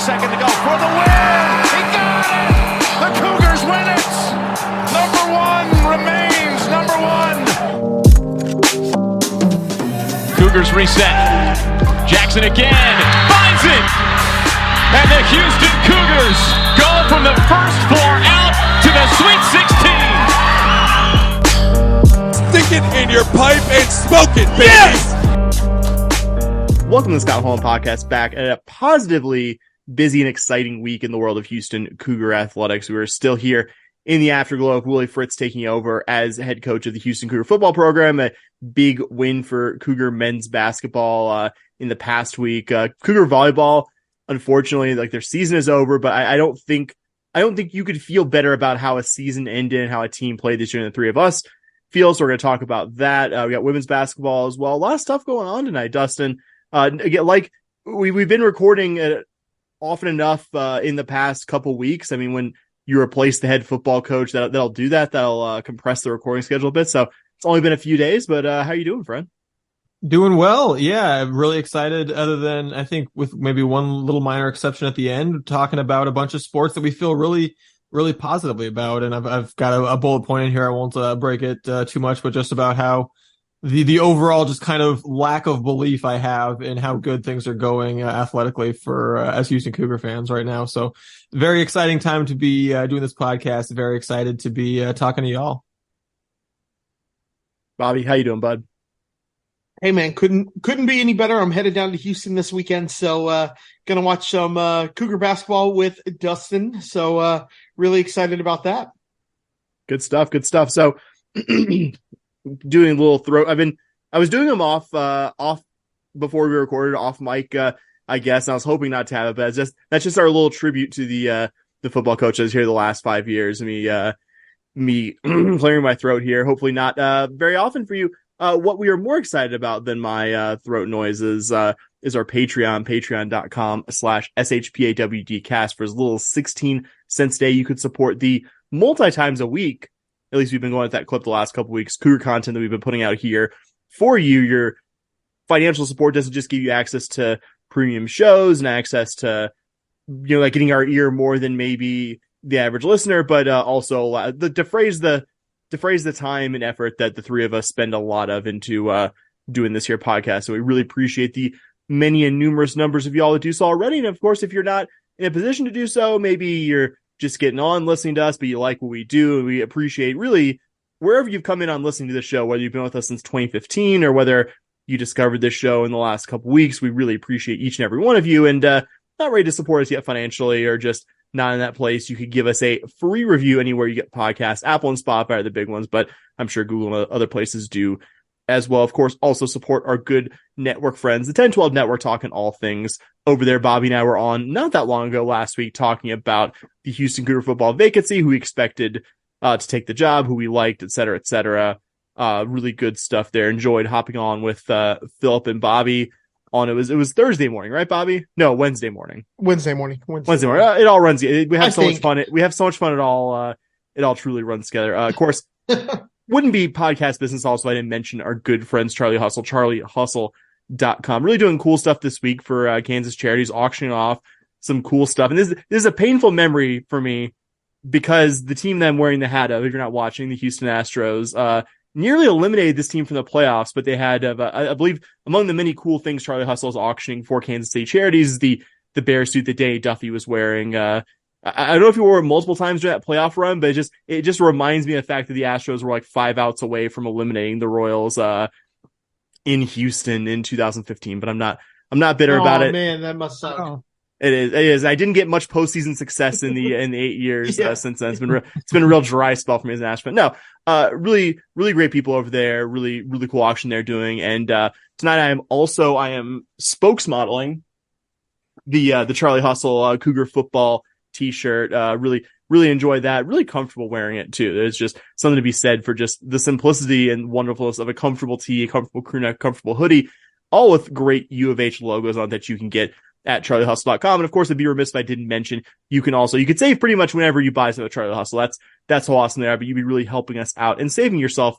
second to go for the win. He got it. The Cougars win it. Number one remains number one. Cougars reset. Jackson again finds it. And the Houston Cougars go from the first floor out to the Sweet 16. Stick it in your pipe and smoke it, baby. Yes! Welcome to the Scott Holland Podcast, back at a positively busy and exciting week in the world of Houston Cougar athletics. We are still here in the afterglow of Willie Fritz taking over as head coach of the Houston Cougar football program. A big win for Cougar men's basketball in the past week. Cougar volleyball, unfortunately, like, their season is over, but I don't think you could feel better about how a season ended and how a team played this year than the three of us feel. So we're going to talk about that. We got women's basketball as well. A lot of stuff going on tonight, Dustin. Again, like we've been recording often enough in the past couple weeks. I mean, when you replace the head football coach, that'll do that. That'll compress the recording schedule a bit. So it's only been a few days, but how you doing, friend? Doing well. Yeah, I'm really excited, other than, I think, with maybe one little minor exception at the end, talking about a bunch of sports that we feel really, really positively about. And I've got a bullet point in here. I won't break it too much, but just about how the overall just kind of lack of belief I have in how good things are going athletically for as Houston Cougar fans right now. So very exciting time to be doing this podcast. Very excited to be talking to y'all. Bobby, how you doing, bud? Hey man, couldn't be any better. I'm headed down to Houston this weekend, so gonna watch some Cougar basketball with Dustin. So really excited about that. Good stuff. So doing a little throw. I was doing them off before we recorded, off mic, I guess. And I was hoping not to have it, but that's just our little tribute to the football coaches here the last 5 years. Me clearing my throat here. Hopefully not very often for you. What we are more excited about than my throat noises is our Patreon, patreon.com/SHPAWDcast. For as little as 16 cents a day, you could support the multi-times a week. At least we've been going at that clip the last couple weeks. Cougar content that we've been putting out here for you. Your financial support doesn't just give you access to premium shows and access to, like getting our ear more than maybe the average listener, but also defrays the time and effort that the three of us spend a lot of into doing this here podcast. So we really appreciate the many and numerous numbers of y'all that do so already. And of course, if you're not in a position to do so, maybe you're just getting on listening to us, but you like what we do. And we appreciate really wherever you've come in on listening to the show, whether you've been with us since 2015 or whether you discovered this show in the last couple weeks. We really appreciate each and every one of you. And not ready to support us yet financially, or just not in that place, you could give us a free review anywhere you get podcasts. Apple and Spotify are the big ones, but I'm sure Google and other places do as well. Of course, also support our good network friends, the 1012 Network, talking all things over there. Bobby and I were on not that long ago last week talking about the Houston Cougar football vacancy, who we expected to take the job, who we liked, et cetera, et cetera. Really good stuff there. Enjoyed hopping on with Philip and Bobby on. It was Thursday morning, right, Bobby? No, Wednesday morning. Wednesday morning. It all runs. We have so much fun. We have so much fun. It all truly runs together. Of course, wouldn't be podcast business also I didn't mention our good friends Charlie Hustle, charliehustle.com. Really doing cool stuff this week for Kansas Charities, auctioning off some cool stuff. And this is a painful memory for me because the team that I'm wearing the hat of, if you're not watching, the Houston Astros, nearly eliminated this team from the playoffs, but they had, I believe, among the many cool things Charlie Hustle is auctioning for Kansas City Charities, the bear suit that Danny Duffy was wearing. I don't know if he wore it multiple times during that playoff run, but it just reminds me of the fact that the Astros were like 5 outs away from eliminating the Royals in Houston in 2015. But I'm not bitter about it. Oh man, that must suck. Oh. It is. I didn't get much postseason success in the 8 years since then. It's been a real dry spell for me as an Astros fan. No, really, really great people over there. Really, really cool auction they're doing. And tonight I am spokesmodeling the Charlie Hustle Cougar football T-shirt. Really, really enjoy that. Really comfortable wearing it too. There's just something to be said for just the simplicity and wonderfulness of a comfortable tee, a comfortable crew neck, comfortable hoodie, all with great U of H logos on that you can get at charliehustle.com. And of course, it'd be remiss if I didn't mention, you could save pretty much whenever you buy something at Charlie Hustle. That's how awesome they are, but you'd be really helping us out and saving yourself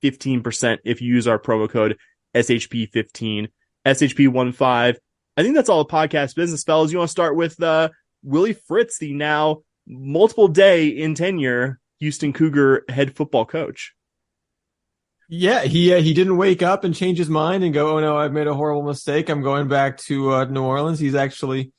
15% if you use our promo code SHP15, SHP15. I think that's all the podcast business, fellas. You want to start with Willie Fritz, the now multiple day in tenure Houston Cougar head football coach. Yeah, he didn't wake up and change his mind and go, oh no, I've made a horrible mistake, I'm going back to New Orleans. He's actually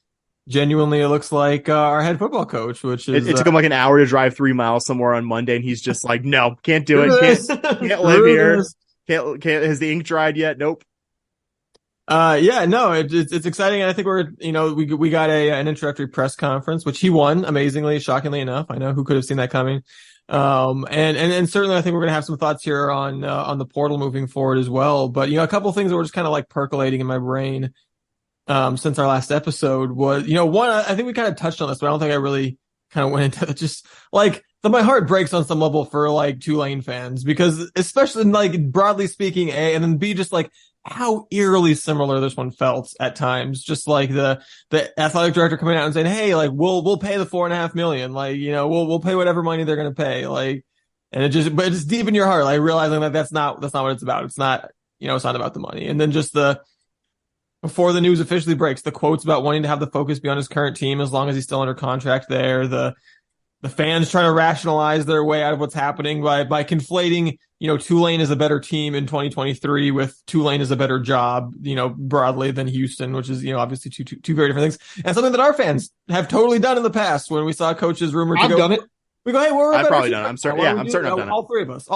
genuinely, it looks like, our head football coach, which is... It took him like an hour to drive 3 miles somewhere on Monday, and he's just like, no, can't do it. Can't live here. Can't, has the ink dried yet? Nope. It's exciting. And I think we got an introductory press conference, which he won amazingly, shockingly enough. I know, who could have seen that coming. And certainly I think we're going to have some thoughts here on the portal moving forward as well. But, a couple of things that were just kind of like percolating in my brain, since our last episode was, one, I think we kind of touched on this, but I don't think I really kind of went into it. Just like my heart breaks on some level for like Tulane fans, because especially like broadly speaking, A, and then B, just like how eerily similar this one felt at times. Just like the athletic director coming out and saying, hey, like we'll pay the $4.5 million, like, we'll pay whatever money they're going to pay. Like, and but it's deep in your heart, like realizing that that's not what it's about. It's not, it's not about the money. And then just before the news officially breaks, the quotes about wanting to have the focus be on his current team as long as he's still under contract there. The fans trying to rationalize their way out of what's happening by conflating, Tulane is a better team in 2023 with Tulane is a better job, broadly than Houston, which is, obviously two very different things. And something that our fans have totally done in the past when we saw coaches rumored to go. I've done it. We go, hey, I've probably done it. I'm certain. Yeah, I'm certain I've done it. All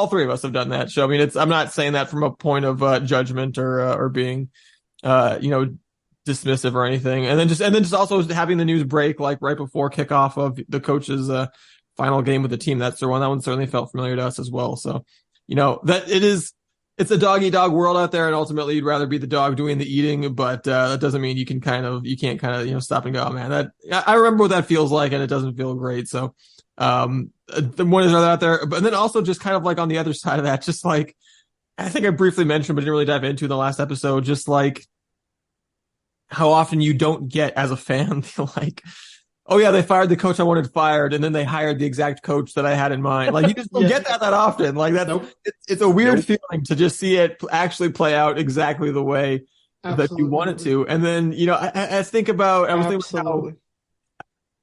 three of us have done that. So, I mean, I'm not saying that from a point of judgment or being, dismissive or anything. And then just also having the news break like right before kickoff of the coach's final game with the team. That one certainly felt familiar to us as well. So, that it's a dog eat dog world out there, and ultimately you'd rather be the dog doing the eating, but that doesn't mean you can't kind of stop and go, oh man, I remember what that feels like, and it doesn't feel great. So the one is out there, but then also just kind of like on the other side of that, just like I think I briefly mentioned but didn't really dive into in the last episode, just like how often you don't get as a fan like, oh yeah, they fired the coach I wanted fired, and then they hired the exact coach that I had in mind. Like, you just don't get that often. Like it's a weird feeling to just see it actually play out exactly the way that you want it to. And then, I think about,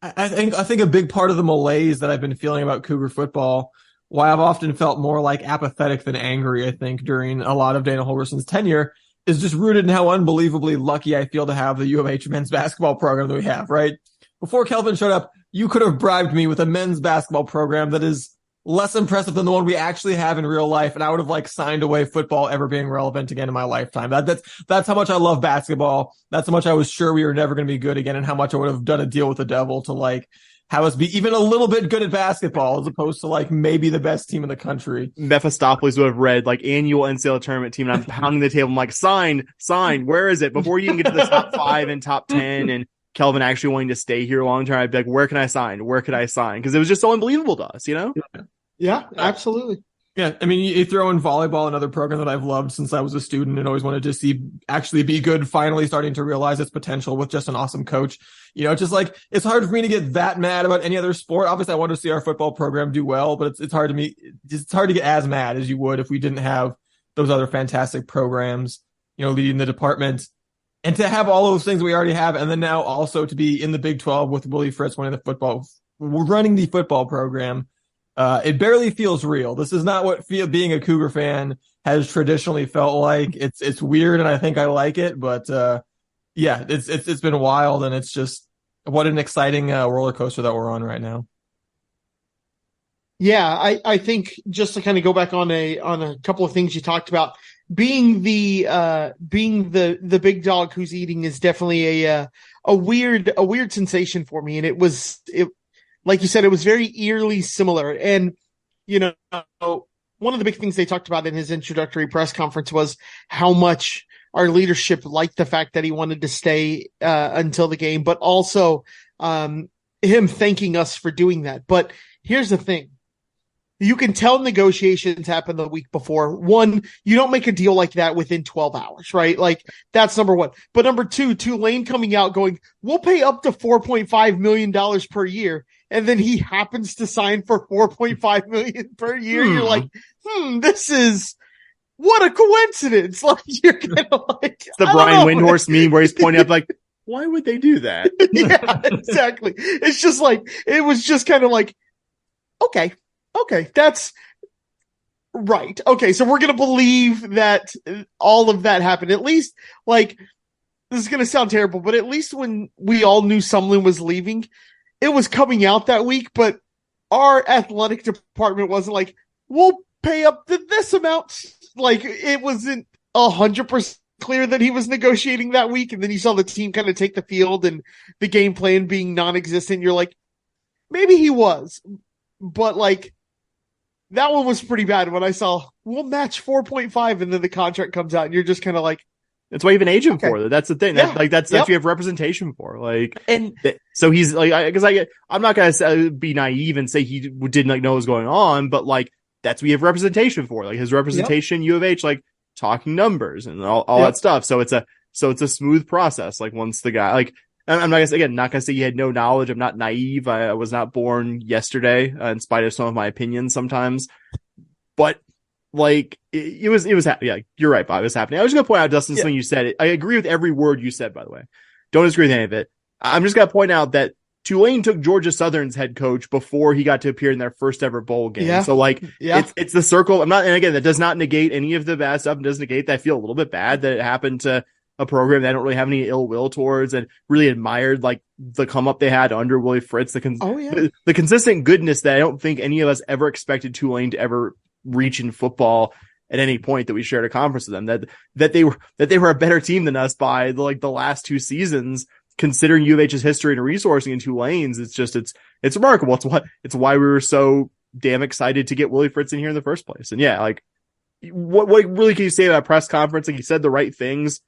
I think a big part of the malaise that I've been feeling about Cougar football, why I've often felt more like apathetic than angry, I think, during a lot of Dana Holgerson's tenure, is just rooted in how unbelievably lucky I feel to have the U of H men's basketball program that we have, right? Before Kelvin showed up, you could have bribed me with a men's basketball program that is less impressive than the one we actually have in real life, and I would have signed away football ever being relevant again in my lifetime. That's how much I love basketball. That's how much I was sure we were never going to be good again, and how much I would have done a deal with the devil to have us be even a little bit good at basketball as opposed to maybe the best team in the country. Mephistopheles would have read annual NCAA tournament team, and I'm pounding the table. I'm like, sign, where is it? Before you can get to the top 5 and top 10 and Kelvin actually wanting to stay here long term, I'd be like, where can I sign? Where could I sign? Because it was just so unbelievable to us, Yeah, absolutely. Yeah, I mean, you throw in volleyball, another program that I've loved since I was a student and always wanted to see actually be good, finally starting to realize its potential with just an awesome coach. Just it's hard for me to get that mad about any other sport. Obviously, I want to see our football program do well, but it's hard to get as mad as you would if we didn't have those other fantastic programs, leading the department. And to have all those things we already have, and then now also to be in the Big 12 with Willie Fritz running the football program, it barely feels real. This is not what being a Cougar fan has traditionally felt like. It's weird, and I think I like it, but yeah, it's been wild, and it's just what an exciting roller coaster that we're on right now. Yeah, I think just to kind of go back on a couple of things you talked about, being the big dog who's eating is definitely a weird sensation for me. And it like you said, it was very eerily similar. And, one of the big things they talked about in his introductory press conference was how much our leadership liked the fact that he wanted to stay until the game, but also him thanking us for doing that. But here's the thing. You can tell negotiations happened the week before. One, you don't make a deal like that within 12 hours, right? That's number one. But number two, Tulane coming out going, we'll pay up to $4.5 million per year. And then he happens to sign for $4.5 million per year. You're like, this is, what a coincidence. You're kind of it's the Brian Windhorst meme where he's pointing up why would they do that? Yeah, exactly. It's just like, it was just kind of like, okay, that's right. Okay, so we're going to believe that all of that happened. At least, like, this is going to sound terrible, but at least when we all knew Sumlin was leaving, it was coming out that week, but our athletic department wasn't like, we'll pay up to this amount. Like, it wasn't 100% clear that he was negotiating that week, and then you saw the team kind of take the field and the game plan being non-existent. You're like, maybe he was, but like, that one was pretty bad when I saw we'll match 4.5 and then the contract comes out and you're just kind of like, that's why you have an agent for. That's the thing. Yeah. That's Yep. you have representation for. Like, and so he's like, I'm not gonna be naive and say he didn't like know what was going on, but like, that's what you have representation for. Like his representation, U of H, like talking numbers and all that stuff. So it's a smooth process. Like once the guy, like, I'm not gonna say you had no knowledge. I'm not naive. I was not born yesterday, in spite of some of my opinions sometimes, but like it was yeah, you're right, Bob. It was happening. I was just gonna point out, Dustin, something you said. I agree with every word you said, by the way. Don't disagree with any of it. I'm just gonna point out that Tulane took Georgia Southern's head coach before he got to appear in their first ever bowl game. Yeah. So like, Yeah. it's the circle. And again, that does not negate any of the bad stuff and does negate that I feel a little bit bad that it happened to a program that I don't really have any ill will towards and really admired like the come up they had under Willie Fritz, the consistent goodness that I don't think any of us ever expected Tulane to ever reach in football at any point that we shared a conference with them, that they were a better team than us by the last two seasons, considering U of H's history and resourcing in Tulane's. It's remarkable. It's why we were so damn excited to get Willie Fritz in here in the first place. And yeah, like what really can you say about press conference? Like he said the right things,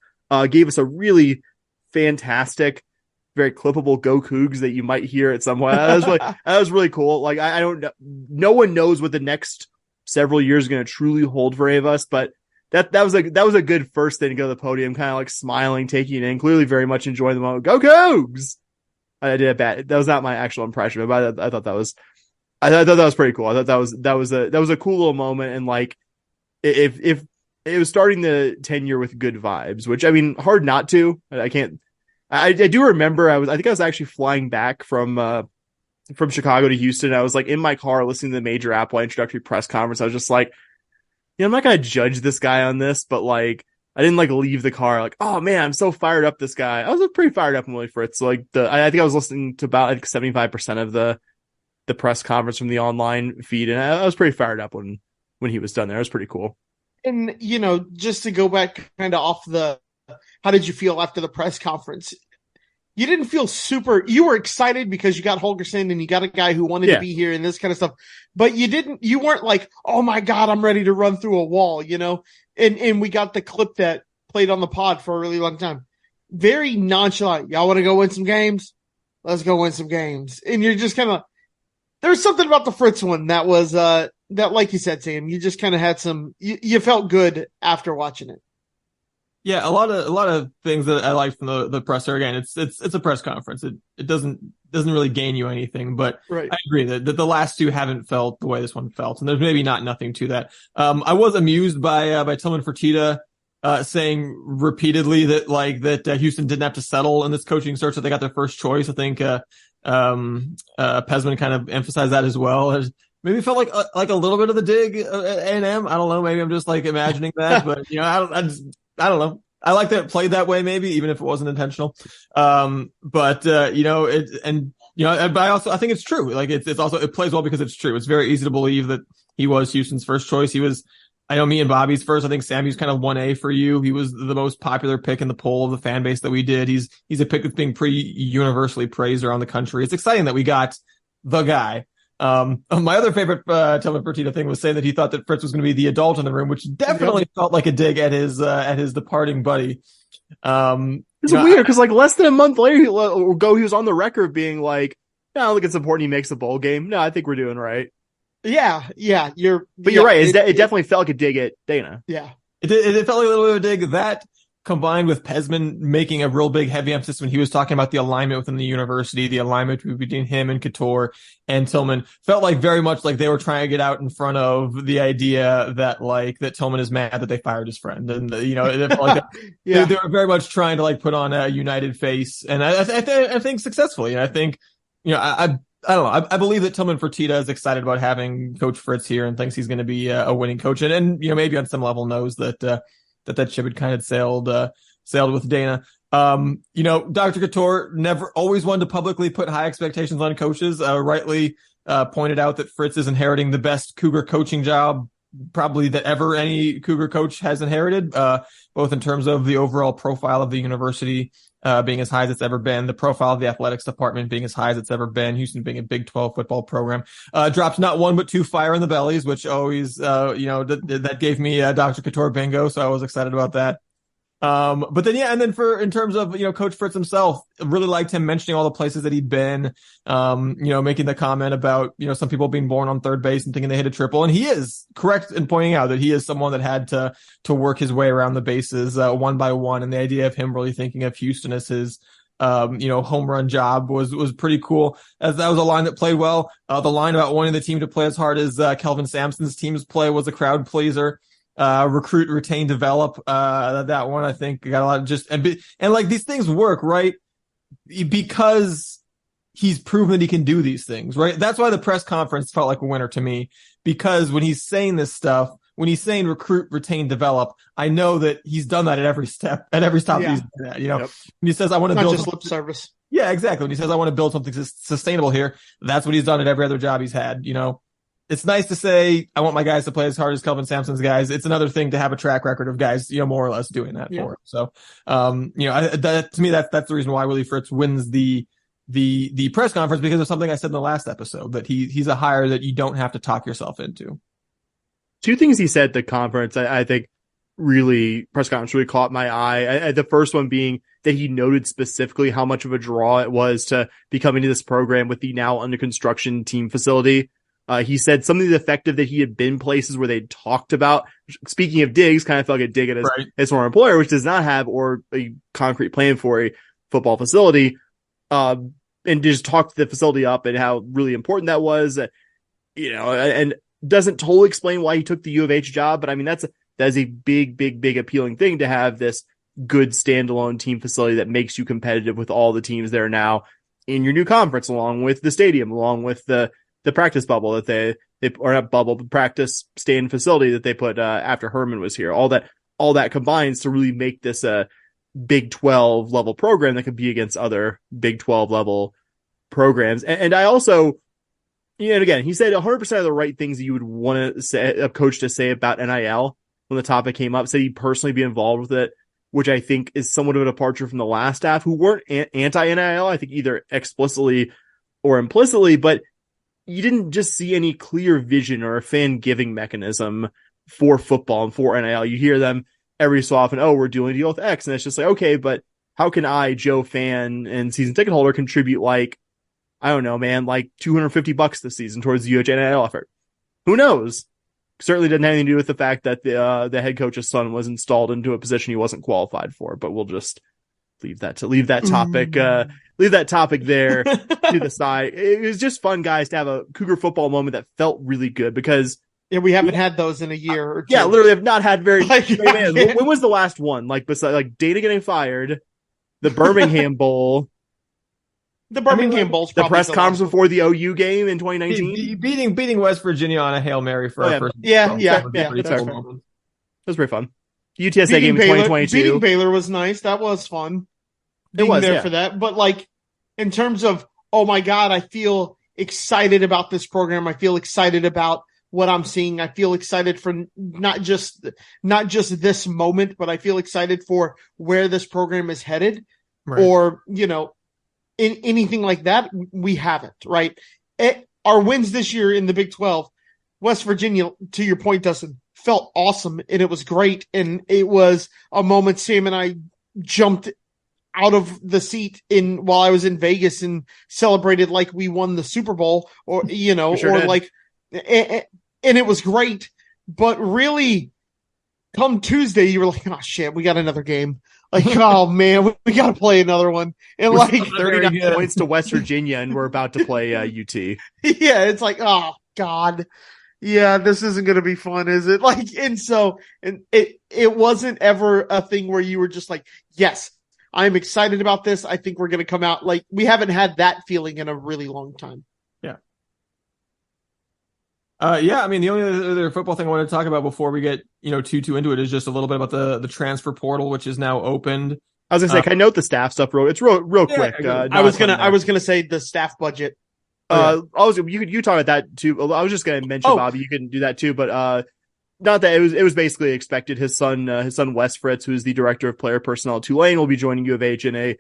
gave us a really fantastic, very clippable "Go Cougs" that you might hear at some point. That was really cool. Like I don't know, no one knows what the next several years are going to truly hold for any of us, but that was a good first thing to go to the podium, kind of like smiling, taking it in, clearly very much enjoying the moment. Go Cougs! I did a bad. That was not my actual impression, but I thought that was pretty cool. I thought that was a cool little moment, and like if it was starting the tenure with good vibes, which I mean, hard not to. I do remember I think I was actually flying back from Chicago to Houston. I was like in my car listening to the Major Apple introductory press conference. I was just like, I'm not going to judge this guy on this, but like, I didn't like leave the car like, oh man, I'm so fired up. This guy, I was pretty fired up in Willie Fritz. So like I think I was listening to about 75% of the press conference from the online feed. And I was pretty fired up when he was done there. It was pretty cool. And, just to go back kind of off how did you feel after the press conference? You didn't feel you were excited because you got Holgerson and you got a guy who wanted to be here and this kind of stuff, but you weren't like, oh my God, I'm ready to run through a wall, and we got the clip that played on the pod for a really long time. Very nonchalant. Y'all want to go win some games? Let's go win some games. And you're just kind of, there's something about the Fritz one that was, that, like you said, Sam, you just kind of had you felt good after watching it. Yeah, a lot of things that I liked from the presser. Again, it's a press conference. It doesn't really gain you anything, but right. I agree that the last two haven't felt the way this one felt, and there's maybe nothing to that. I was amused by Tillman Fertitta saying repeatedly that Houston didn't have to settle in this coaching search, that they got their first choice. I think Pesman kind of emphasized that as well. Maybe felt like a little bit of the dig at A&M. I don't know. Maybe I'm just like imagining that, but I don't know. I like that it played that way, maybe, even if it wasn't intentional. But I think it's true. Like it's also, it plays well because it's true. It's very easy to believe that he was Houston's first choice. He was, I know me and Bobby's first. I think Sammy's kind of 1A for you. He was the most popular pick in the poll of the fan base that we did. He's a pick that's being pretty universally praised around the country. It's exciting that we got the guy. My other favorite Tillman Fertitta thing was saying that he thought that Fritz was going to be the adult in the room, which definitely felt like a dig at his departing buddy. It's weird because like less than a month later he was on the record being like, "No, I don't think it's important he makes the bowl game. No, I think we're doing right." Yeah, you're right. It definitely felt like a dig at Dana. Yeah, it felt like a little bit of a dig that. combined with Pesman making a real big heavy emphasis when he was talking about the alignment within the university, the alignment between him and Couture and Tillman, felt like very much like they were trying to get out in front of the idea that Tillman is mad that they fired his friend. And, it felt like they were very much trying to like put on a united face. And I think successfully. And I think, I don't know. I believe that Tillman Fertitta is excited about having Coach Fritz here and thinks he's going to be a winning coach. And maybe on some level knows that ship had kind of sailed with Dana. Dr. Couture never always wanted to publicly put high expectations on coaches. Rightly pointed out that Fritz is inheriting the best Cougar coaching job probably that ever any Cougar coach has inherited, both in terms of the overall profile of the university being as high as it's ever been, the profile of the athletics department being as high as it's ever been, Houston being a Big 12 football program, dropped not one but two fire in the bellies, which always, that gave me Dr. Couture bingo, so I was excited about that. But then, in terms of, Coach Fritz himself, really liked him mentioning all the places that he'd been, making the comment about, some people being born on third base and thinking they hit a triple. And he is correct in pointing out that he is someone that had to work his way around the bases, one by one. And the idea of him really thinking of Houston as his, home run job was pretty cool, as that was a line that played well. The line about wanting the team to play as hard as, Kelvin Sampson's team's play was a crowd pleaser. Recruit, retain, develop. That one I think got a lot of and like these things work, right? Because he's proven that he can do these things, right? That's why the press conference felt like a winner to me, because when he's saying this stuff, when he's saying recruit, retain, develop, I know that he's done that at every stop he's done that, Yep. When he says, I want to build just lip service. Yeah, exactly. When he says, I want to build something sustainable here, that's what he's done at every other job he's had, It's nice to say, I want my guys to play as hard as Kelvin Sampson's guys. It's another thing to have a track record of guys, more or less doing that for him. So, to me, that's the reason why Willie Fritz wins the press conference, because of something I said in the last episode, that he's a hire that you don't have to talk yourself into. Two things he said at the conference, I think press conference really caught my eye. The first one being that he noted specifically how much of a draw it was to be coming to this program with the now under construction team facility. He said something to the effect of that he had been places where they'd talked about, speaking of digs, kind of felt like a dig at his former employer, which does not have or a concrete plan for a football facility, and just talked the facility up and how really important that was, and doesn't totally explain why he took the U of H job. But I mean, that is a big appealing thing, to have this good standalone team facility that makes you competitive with all the teams there now in your new conference, along with the stadium, along with the practice bubble that they or not bubble, but practice stand facility that they put after Herman was here. All that combines to really make this a Big 12 level program that could be against other Big 12 level programs. And I also, and again, he said 100% of the right things that you would want to say, a coach to say about NIL when the topic came up. Said he'd personally be involved with it, which I think is somewhat of a departure from the last staff, who weren't anti-NIL, I think either explicitly or implicitly, but you didn't just see any clear vision or a fan giving mechanism for football and for NIL. You hear them every so often, we're doing a deal with X. And it's just like, okay, but how can I, Joe fan and season ticket holder, contribute like $250 this season towards the UH NIL effort? Who knows? Certainly didn't have anything to do with the fact that the head coach's son was installed into a position he wasn't qualified for, but we'll just leave that topic there to the side. It was just fun, guys, to have a Cougar football moment that felt really good, because we haven't had those in a year or two. Yeah, literally have not had very when was the last one? Besides Dana getting fired, the Birmingham Bowl. The Birmingham Bowl's the press conference before the OU game in 2019. Beating West Virginia on a Hail Mary for our first. Yeah. That was pretty fun. The UTSA game in 2022. Beating Baylor was nice. That was fun. Being there for that. But in terms of, oh my God, I feel excited about this program. I feel excited about what I'm seeing. I feel excited for not just this moment, but I feel excited for where this program is headed, or, in anything like that. We haven't, right? Our wins this year in the Big 12, West Virginia, to your point, Dustin, felt awesome, and it was great. And it was a moment Sam and I jumped out of the seat while I was in Vegas and celebrated like we won the Super Bowl, or, and it was great. But really, come Tuesday, you were like, oh shit, we got another game. Like, oh man, we got to play another one. And We're like still not very 39 good. points to West Virginia, and we're about to play UT. yeah, it's like, oh God. Yeah, this isn't going to be fun, is it? Like, and it wasn't ever a thing where you were just like, yes, I'm excited about this. I think we're going to come out. Like, we haven't had that feeling in a really long time. Yeah. I mean, the only other football thing I want to talk about before we get, too into it is just a little bit about the transfer portal, which is now opened. I was gonna say, can I note the staff stuff real quick? I was gonna say the staff budget. You talk about that too. I was just gonna mention Bobby. You can do that too, but not that it was basically expected. His son Wes Fritz, who's the director of player personnel at Tulane, will be joining U of H in a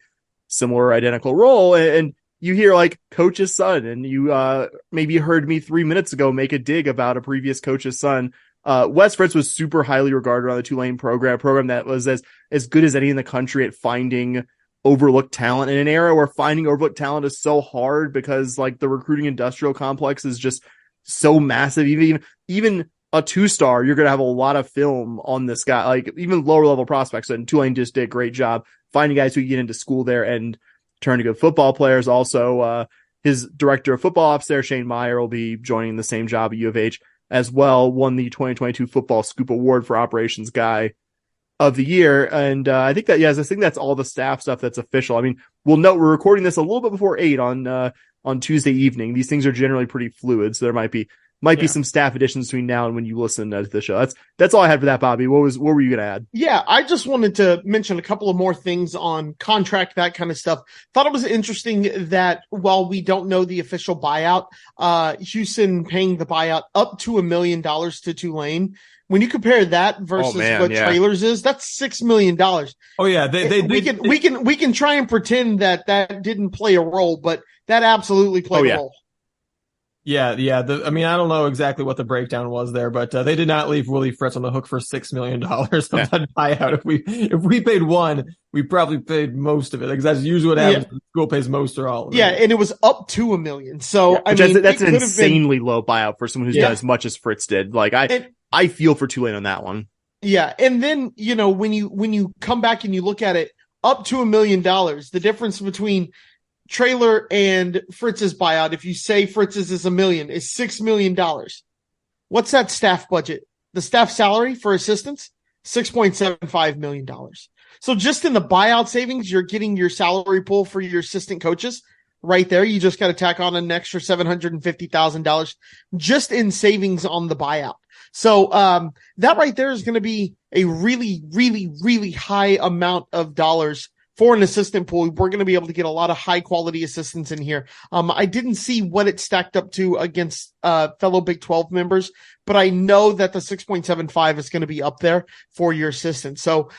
similar identical role. And you hear like coach's son, and you maybe heard me 3 minutes ago make a dig about a previous coach's son. Wes Fritz was super highly regarded on the Tulane program that was as good as any in the country at finding overlooked talent in an era where finding overlooked talent is so hard because like the recruiting industrial complex is just so massive. Even a 2-star, you're going to have a lot of film on this guy, like even lower level prospects. And Tulane just did a great job finding guys who get into school there and turn to good football players. Also, his director of football ops there, Shane Meyer, will be joining the same job at U of H as well. Won the 2022 Football Scoop Award for Operations Guy of the Year. And I think that's all the staff stuff that's official. I mean, we'll note we're recording this a little bit before 8 on Tuesday evening. These things are generally pretty fluid, so there might be some staff additions between now and when you listen to the show. That's all I had for that, Bobby. What were you going to add? Yeah, I just wanted to mention a couple of more things on contract, that kind of stuff. Thought it was interesting that while we don't know the official buyout, Houston paying the buyout up to $1 million to Tulane. When you compare that versus Trailers is, that's $6 million. Oh yeah, we can try and pretend that didn't play a role, but that absolutely played a role. Yeah. I mean, I don't know exactly what the breakdown was there, but they did not leave Willie Fritz on the hook for $6 million on that buyout. If we paid one, we probably paid most of it, because that's usually what happens. The school pays most or all of it. Yeah, and it was up to $1 million. So I mean, that's an insanely low buyout for someone who's done as much as Fritz did. Like I feel for Tulane on that one. Yeah, and then when you come back and you look at it, up to $1 million, the difference between Trailer and Fritz's buyout, if you say Fritz's is $1 million, is $6 million. What's that staff budget? The staff salary for assistants? $6.75 million. So just in the buyout savings, you're getting your salary pool for your assistant coaches right there. You just got to tack on an extra $750,000 just in savings on the buyout. So that right there is going to be a really, really, really high amount of dollars for an assistant pool. We're going to be able to get a lot of high quality assistants in here. I didn't see what it stacked up to against fellow Big 12 members, but I know that the 6.75 is going to be up there for your assistant. So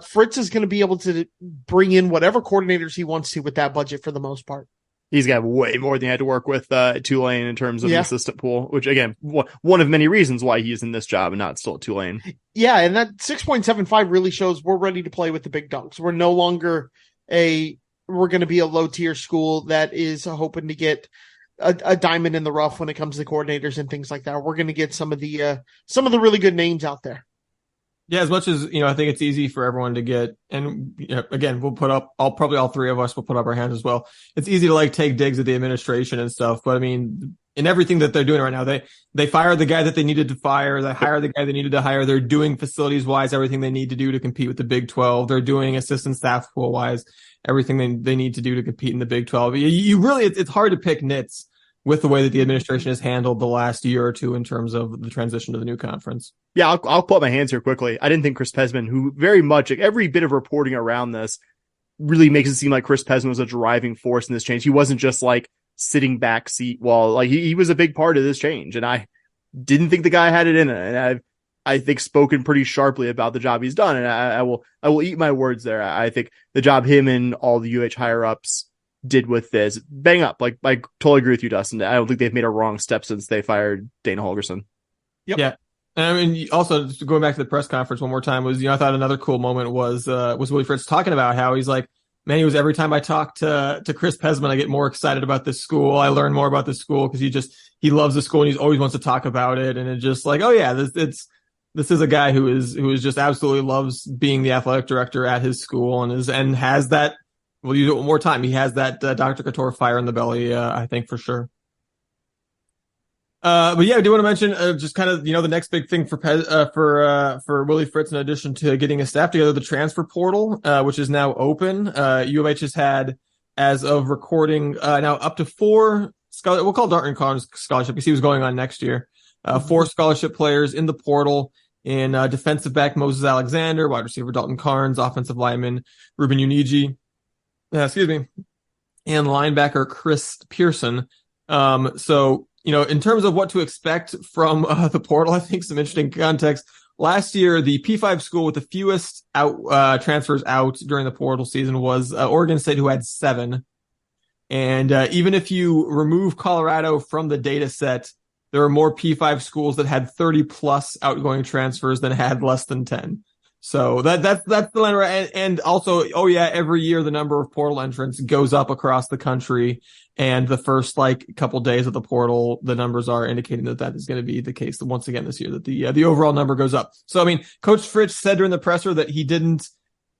Fritz is going to be able to bring in whatever coordinators he wants to with that budget for the most part. He's got way more than he had to work with at Tulane in terms of the assistant pool, which again, one of many reasons why he's in this job and not still at Tulane. Yeah, and that 6.75 really shows we're ready to play with the big dogs. We're no longer we're going to be a low tier school that is hoping to get a diamond in the rough when it comes to the coordinators and things like that. We're going to get some of the really good names out there. Yeah, as much as, I think it's easy for everyone to get, and again, we'll put up, all three of us will put up our hands as well. It's easy to take digs at the administration and stuff, but I mean, in everything that they're doing right now, they fired the guy that they needed to fire, they hired the guy they needed to hire, they're doing facilities wise everything they need to do to compete with the Big 12, they're doing assistant staff pool wise everything they need to do to compete in the Big 12. You really, it's hard to pick nits with the way that the administration has handled the last year or two in terms of the transition to the new conference. Yeah, I'll put my hands here quickly. I didn't think Chris Pesman, who very much, every bit of reporting around this really makes it seem like Chris Pesman was a driving force in this change. He wasn't just sitting back seat while he was a big part of this change. And I didn't think the guy had it in it. And I've, I think, spoken pretally sharply about the job he's done. And I will eat my words there. I think the job him and all the UH higher ups did with this, bang up. I totally agree with you, Dustin. I don't think they've made a wrong step since they fired Dana Holgerson. Yep. Yeah. And I mean, also just going back to the press conference one more time was, I thought another cool moment was Willie Fritz talking about how he's like, man, he was every time I talk to Chris Pesman, I get more excited about this school. I learn more about this school because he loves the school and he always wants to talk about it. And it's just like, oh yeah, this is a guy who is just absolutely loves being the athletic director at his school and has that. We'll use it one more time. He has that Dr. Couture fire in the belly, I think, for sure. But yeah, I do want to mention just kind of, the next big thing for Willie Fritz, in addition to getting his staff together, the transfer portal, which is now open. U of H has had, as of recording, now up to 4 we'll call Darton Carnes scholarship because he was going on next year. 4 scholarship players in the portal in defensive back Moses Alexander, wide receiver Dalton Carnes, offensive lineman Ruben Uniji, and linebacker Chris Pearson. So, in terms of what to expect from the portal, I think some interesting context. Last year, the P5 school with the fewest transfers out during the portal season was Oregon State, who had 7. And even if you remove Colorado from the data set, there are more P5 schools that had 30 plus outgoing transfers than had less than 10. So that's the line. And also, every year the number of portal entrants goes up across the country. And the first couple days of the portal, the numbers are indicating that is going to be the case once again this year, that the overall number goes up. So, I mean, Coach Fritz said during the presser that he didn't,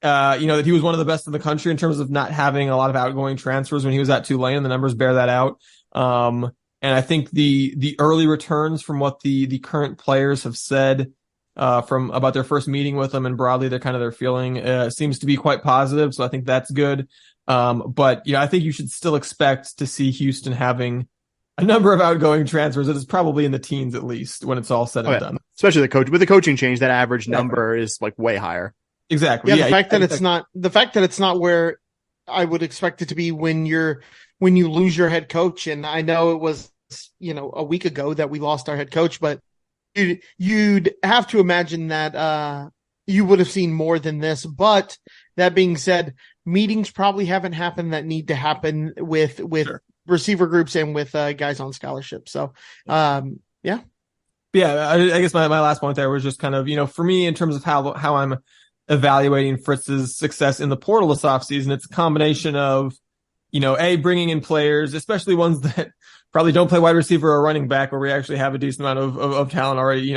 that he was one of the best in the country in terms of not having a lot of outgoing transfers when he was at Tulane. The numbers bear that out. And I think the early returns from what the current players have said, from about their first meeting with them and broadly their feeling, seems to be quite positive. So I think that's good. But I think you should still expect to see Houston having a number of outgoing transfers. It is probably in the teens at least when it's all said and done. Especially with the coaching change, that average number is way higher. Exactly. Yeah. The fact that it's not where I would expect it to be when you lose your head coach. And I know it was, a week ago that we lost our head coach, but you'd have to imagine that, you would have seen more than this. But that being said, meetings probably haven't happened that need to happen with sure. receiver groups and with guys on scholarship. So, yeah. Yeah, I guess my last point there was just kind of, for me, in terms of how I'm evaluating Fritz's success in the portal this offseason, it's a combination of, bringing in players, especially ones that probably don't play wide receiver or running back, where we actually have a decent amount of talent already,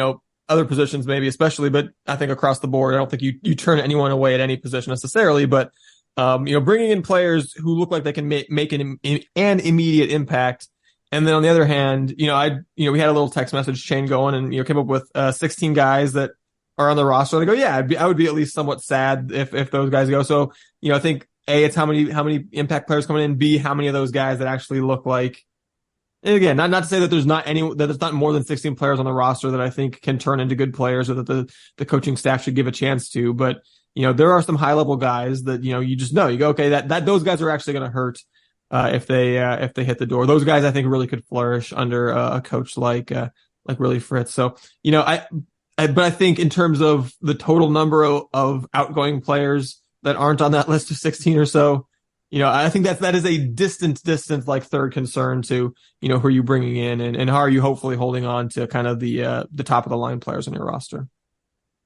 other positions maybe especially, but I think across the board, I don't think you turn anyone away at any position necessarily, but, bringing in players who look like they can make an immediate impact. And then on the other hand, we had a little text message chain going and, came up with 16 guys that are on the roster. And I go, yeah, I would be at least somewhat sad if those guys go. So, I think A, it's how many impact players coming in, B, how many of those guys that actually look like, and again, not to say that there's not more than 16 players on the roster that I think can turn into good players or that the coaching staff should give a chance to, but there are some high level guys that, you just know, you go, okay, that those guys are actually going to hurt, if they hit the door. Those guys I think really could flourish under a coach like Willie Fritz. So, but I think in terms of the total number of outgoing players that aren't on that list of 16 or so, I think that is a distant third concern to, who are you bringing in and how are you hopefully holding on to kind of the top of the line players on your roster.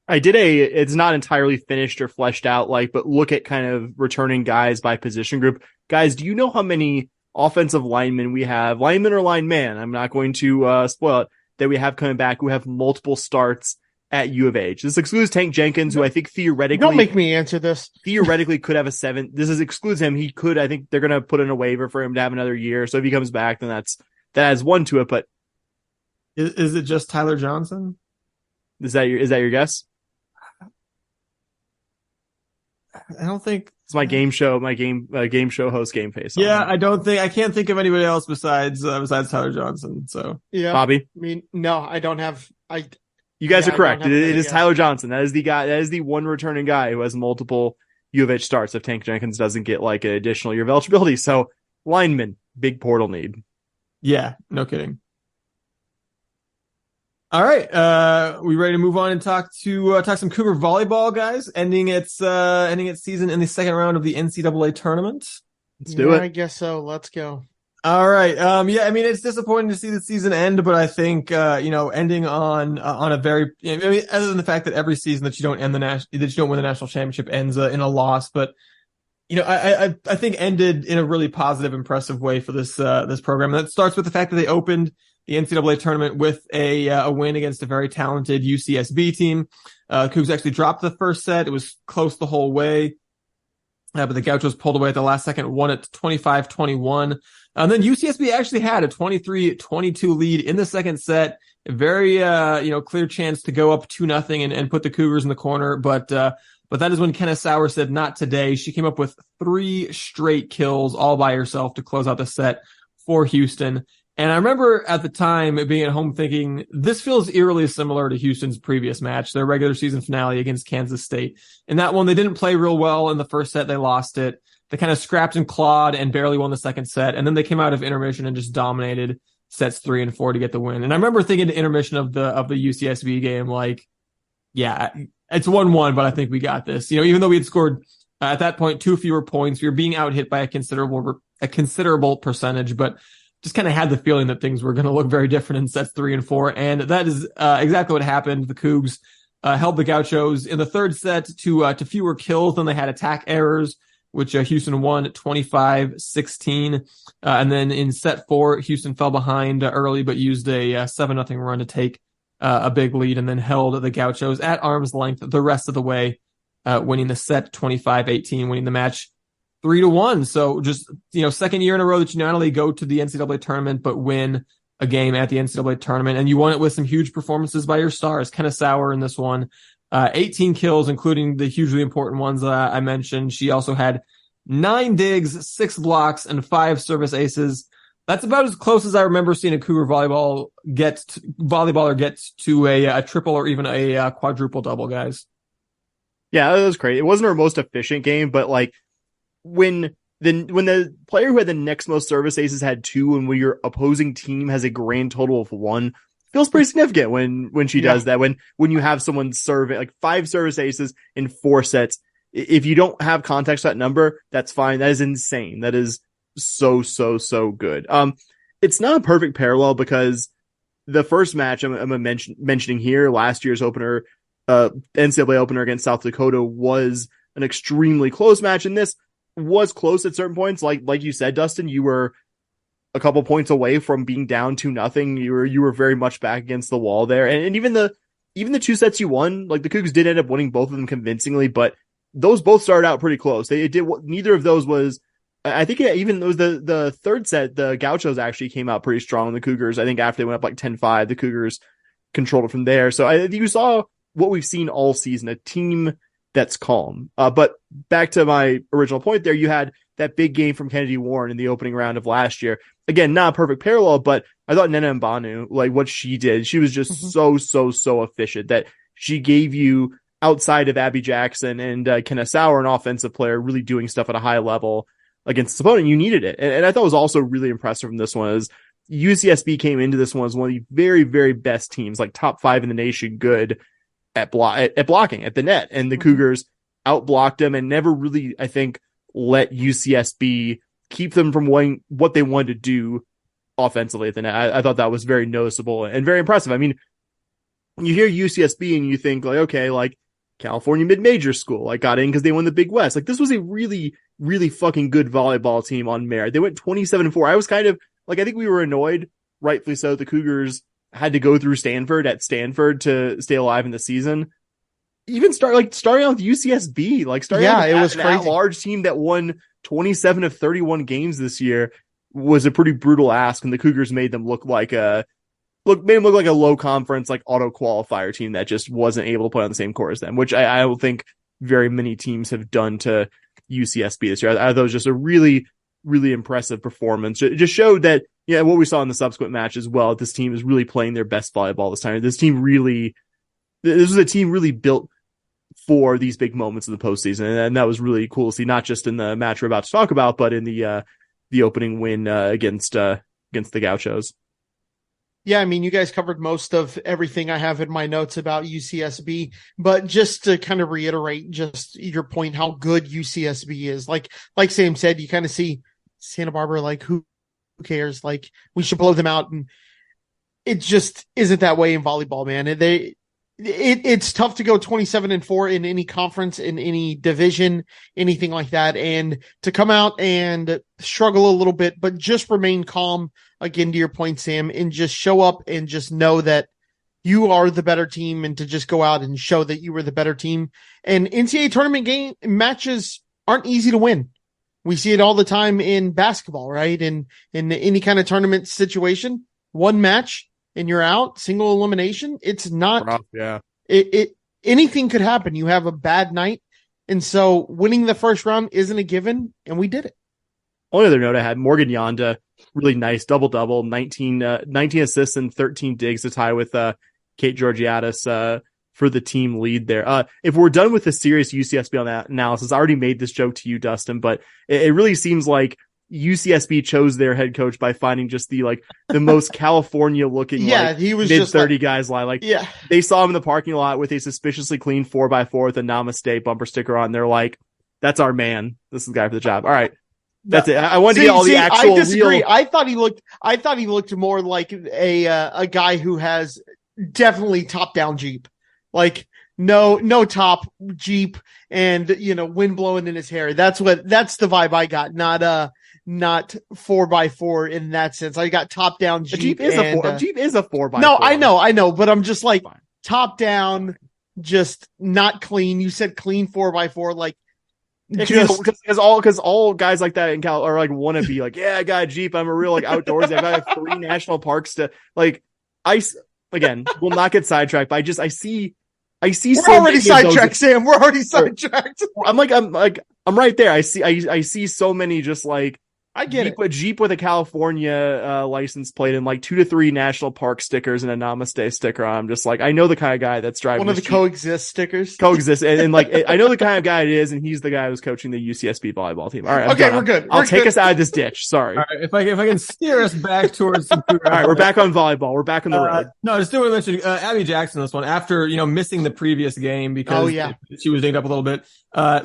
It's not entirely finished or fleshed out, but look at kind of returning guys by position group. Guys, do you know how many offensive linemen we have, linemen or lineman? I'm not going to spoil it, that we have coming back who have multiple starts at U of H. This excludes Tank Jenkins, who I think theoretically... Don't make me answer this. Theoretically could have a 7. Excludes him. He could, I think they're going to put in a waiver for him to have another year. So if he comes back, then that adds 1 to it. But is it just Tyler Johnson? Is that your guess? I don't think it's my game show host game face. Yeah, I can't think of anybody else besides Tyler Johnson. So yeah, Bobby. I mean, no, I don't have. You guys are correct. It is Tyler Johnson. That is the guy. That is the one returning guy who has multiple U of H starts. If Tank Jenkins doesn't get an additional year of eligibility, so lineman, big portal need. Yeah, no kidding. All right, we ready to move on and talk some Cougar volleyball, guys? Ending its season in the second round of the NCAA tournament. Let's do it. I guess so. Let's go. All right. Yeah, I mean, it's disappointing to see the season end, but I think, ending on a very, other than the fact that every season that you don't win the national championship ends in a loss, but, I think ended in a really positive, impressive way for this program. And that starts with the fact that they opened the NCAA tournament with a win against a very talented UCSB team. Cougs actually dropped the first set. It was close the whole way. But the Gauchos pulled away at the last second, won it 25-21. And then UCSB actually had a 23-22 lead in the second set. A very, clear chance to go up 2-0 and put the Cougars in the corner. But that is when Kenna Sauer said, not today. She came up with 3 straight kills all by herself to close out the set for Houston. And I remember at the time being at home thinking, this feels eerily similar to Houston's previous match, their regular season finale against Kansas State. In that one, they didn't play real well in the first set. They lost it. They kind of scrapped and clawed and barely won the second set. And then they came out of intermission and just dominated sets 3 and 4 to get the win. And I remember thinking the intermission of the UCSB game, like, yeah, it's 1-1, but I think we got this. Even though we had scored at that point 2 fewer points, we were being out hit by a considerable percentage, but just kind of had the feeling that things were going to look very different in sets 3 and 4. And that is exactly what happened. The Cougs held the Gauchos in the third set to fewer kills than they had attack errors, which Houston won 25-16. And then in set 4, Houston fell behind early, but used a 7-0 run to take a big lead, and then held the Gauchos at arm's length the rest of the way, winning the set 25-18, winning the match 3-1. So just, second year in a row that you not only go to the NCAA tournament, but win a game at the NCAA tournament. And you won it with some huge performances by your stars. Kenna Sauer in this one, 18 kills, including the hugely important ones I mentioned. She also had 9 digs, 6 blocks, and 5 service aces. That's about as close as I remember seeing a Cougar volleyballer get to a triple or even a quadruple double, guys. Yeah, that was great. It wasn't our most efficient game, but like, when the player who had the next most service aces had 2, and when your opposing team has a grand total of 1, feels pretty significant when she does that. When you have someone serving like 5 service aces in 4 sets, if you don't have context to that number, that's fine. That is insane. That is so good. It's not a perfect parallel because the first match I'm mentioning here, last year's opener, NCAA opener against South Dakota, was an extremely close match, and this was close at certain points. Like you said, Dustin, you were a couple points away from being down 2-0. You were very much back against the wall there. And even the 2 sets you won, like the Cougs did end up winning both of them convincingly, but those both started out pretty close. Neither of those was, I think even it was the third set, the Gauchos actually came out pretty strong. The Cougars, I think after they went up like 10-5, the Cougars controlled it from there. So I think you saw what we've seen all season, a team that's calm. But back to my original point there, you had that big game from Kennedy Warren in the opening round of last year. Again, not a perfect parallel, but I thought Nena Mbanu, like what she did, she was just so efficient that she gave you, outside of Abby Jackson and Kenna Sauer, an offensive player really doing stuff at a high level against the opponent. You needed it. And I thought was also really impressive from this one is UCSB came into this one as one of the very, very best teams, like top 5 in the nation, good at blocking at the net, and the Cougars outblocked them and never really, I think, let UCSB keep them from what they wanted to do offensively at the net. I thought that was very noticeable and very impressive. I mean, when you hear UCSB and you think like, okay, like California mid-major school, like got in because they won the Big West. Like this was a really, really fucking good volleyball team on merit. They went 27-4. I was kind of like, I think we were annoyed, rightfully so. The Cougars had to go through Stanford to stay alive in the season. Even starting out with UCSB, like starting out with it was that large team that won 27 of 31 games this year was a pretty brutal ask, and the Cougars made them look like a low conference, like auto qualifier team that just wasn't able to play on the same court as them, which I don't think very many teams have done to UCSB this year. I thought it was just a really, really impressive performance. It just showed that, yeah, what we saw in the subsequent match as well, this team is really playing their best volleyball this time. This was a team really built for these big moments in the postseason. And that was really cool to see, not just in the match we're about to talk about, but in the opening win against the Gauchos. Yeah, I mean, you guys covered most of everything I have in my notes about UCSB, but just to kind of reiterate just your point, how good UCSB is. Like Sam said, you kind of see Santa Barbara, like who cares? Like we should blow them out. And it just isn't that way in volleyball, man. It's tough to go 27-4 in any conference, in any division, anything like that. And to come out and struggle a little bit, but just remain calm, again, to your point, Sam, and just show up and just know that you are the better team, and to just go out and show that you were the better team. And NCAA tournament matches aren't easy to win. We see it all the time in basketball, right? In any kind of tournament situation, one match and you're out, single elimination. It's not, rough, yeah. Anything could happen. You have a bad night. And so winning the first round isn't a given, and we did it. Only other note I had, Morgan Yonda, really nice double-double, 19 assists and 13 digs to tie with Kate Georgiadis for the team lead there. If we're done with the serious UCSB on that analysis, I already made this joke to you, Dustin, but it really seems like UCSB chose their head coach by finding just the most California looking, he was mid-30 guys lie. Yeah. They saw him in the parking lot with a suspiciously clean 4x4 with a Namaste bumper sticker on. They're like, that's our man. This is the guy for the job. All right. That's it. I wanted to get all the actual. I disagree. Real... I thought he looked more like a guy who has definitely top down Jeep, like no top Jeep and wind blowing in his hair. That's the vibe I got. Not 4x4 in that sense. I got top down Jeep. A Jeep is a 4x4. No, I know, but I'm just like top down, just not clean. You said clean 4x4, like. Because all guys like that in Cal are like want to be like, yeah, I got a Jeep. I'm a real outdoorsy. I got 3 national parks to again, we'll not get sidetracked, but I see. We're already sidetracked, Sam. We're already sidetracked. I'm right there. I see so many just like. I get it. A Jeep with a California license plate and 2 to 3 national park stickers and a Namaste sticker on. I'm just like, I know the kind of guy that's driving one of the Jeep. Coexist stickers. Coexist, and I know the kind of guy it is, and he's the guy who's coaching the UCSB volleyball team. All right, we're good. I'll take us out of this ditch. Sorry. All right, if I can steer us back towards some Cougar. All right, we're back on volleyball. We're back on the road. No, I just do want to mention Abby Jackson this one after missing the previous game because she was dinged up a little bit.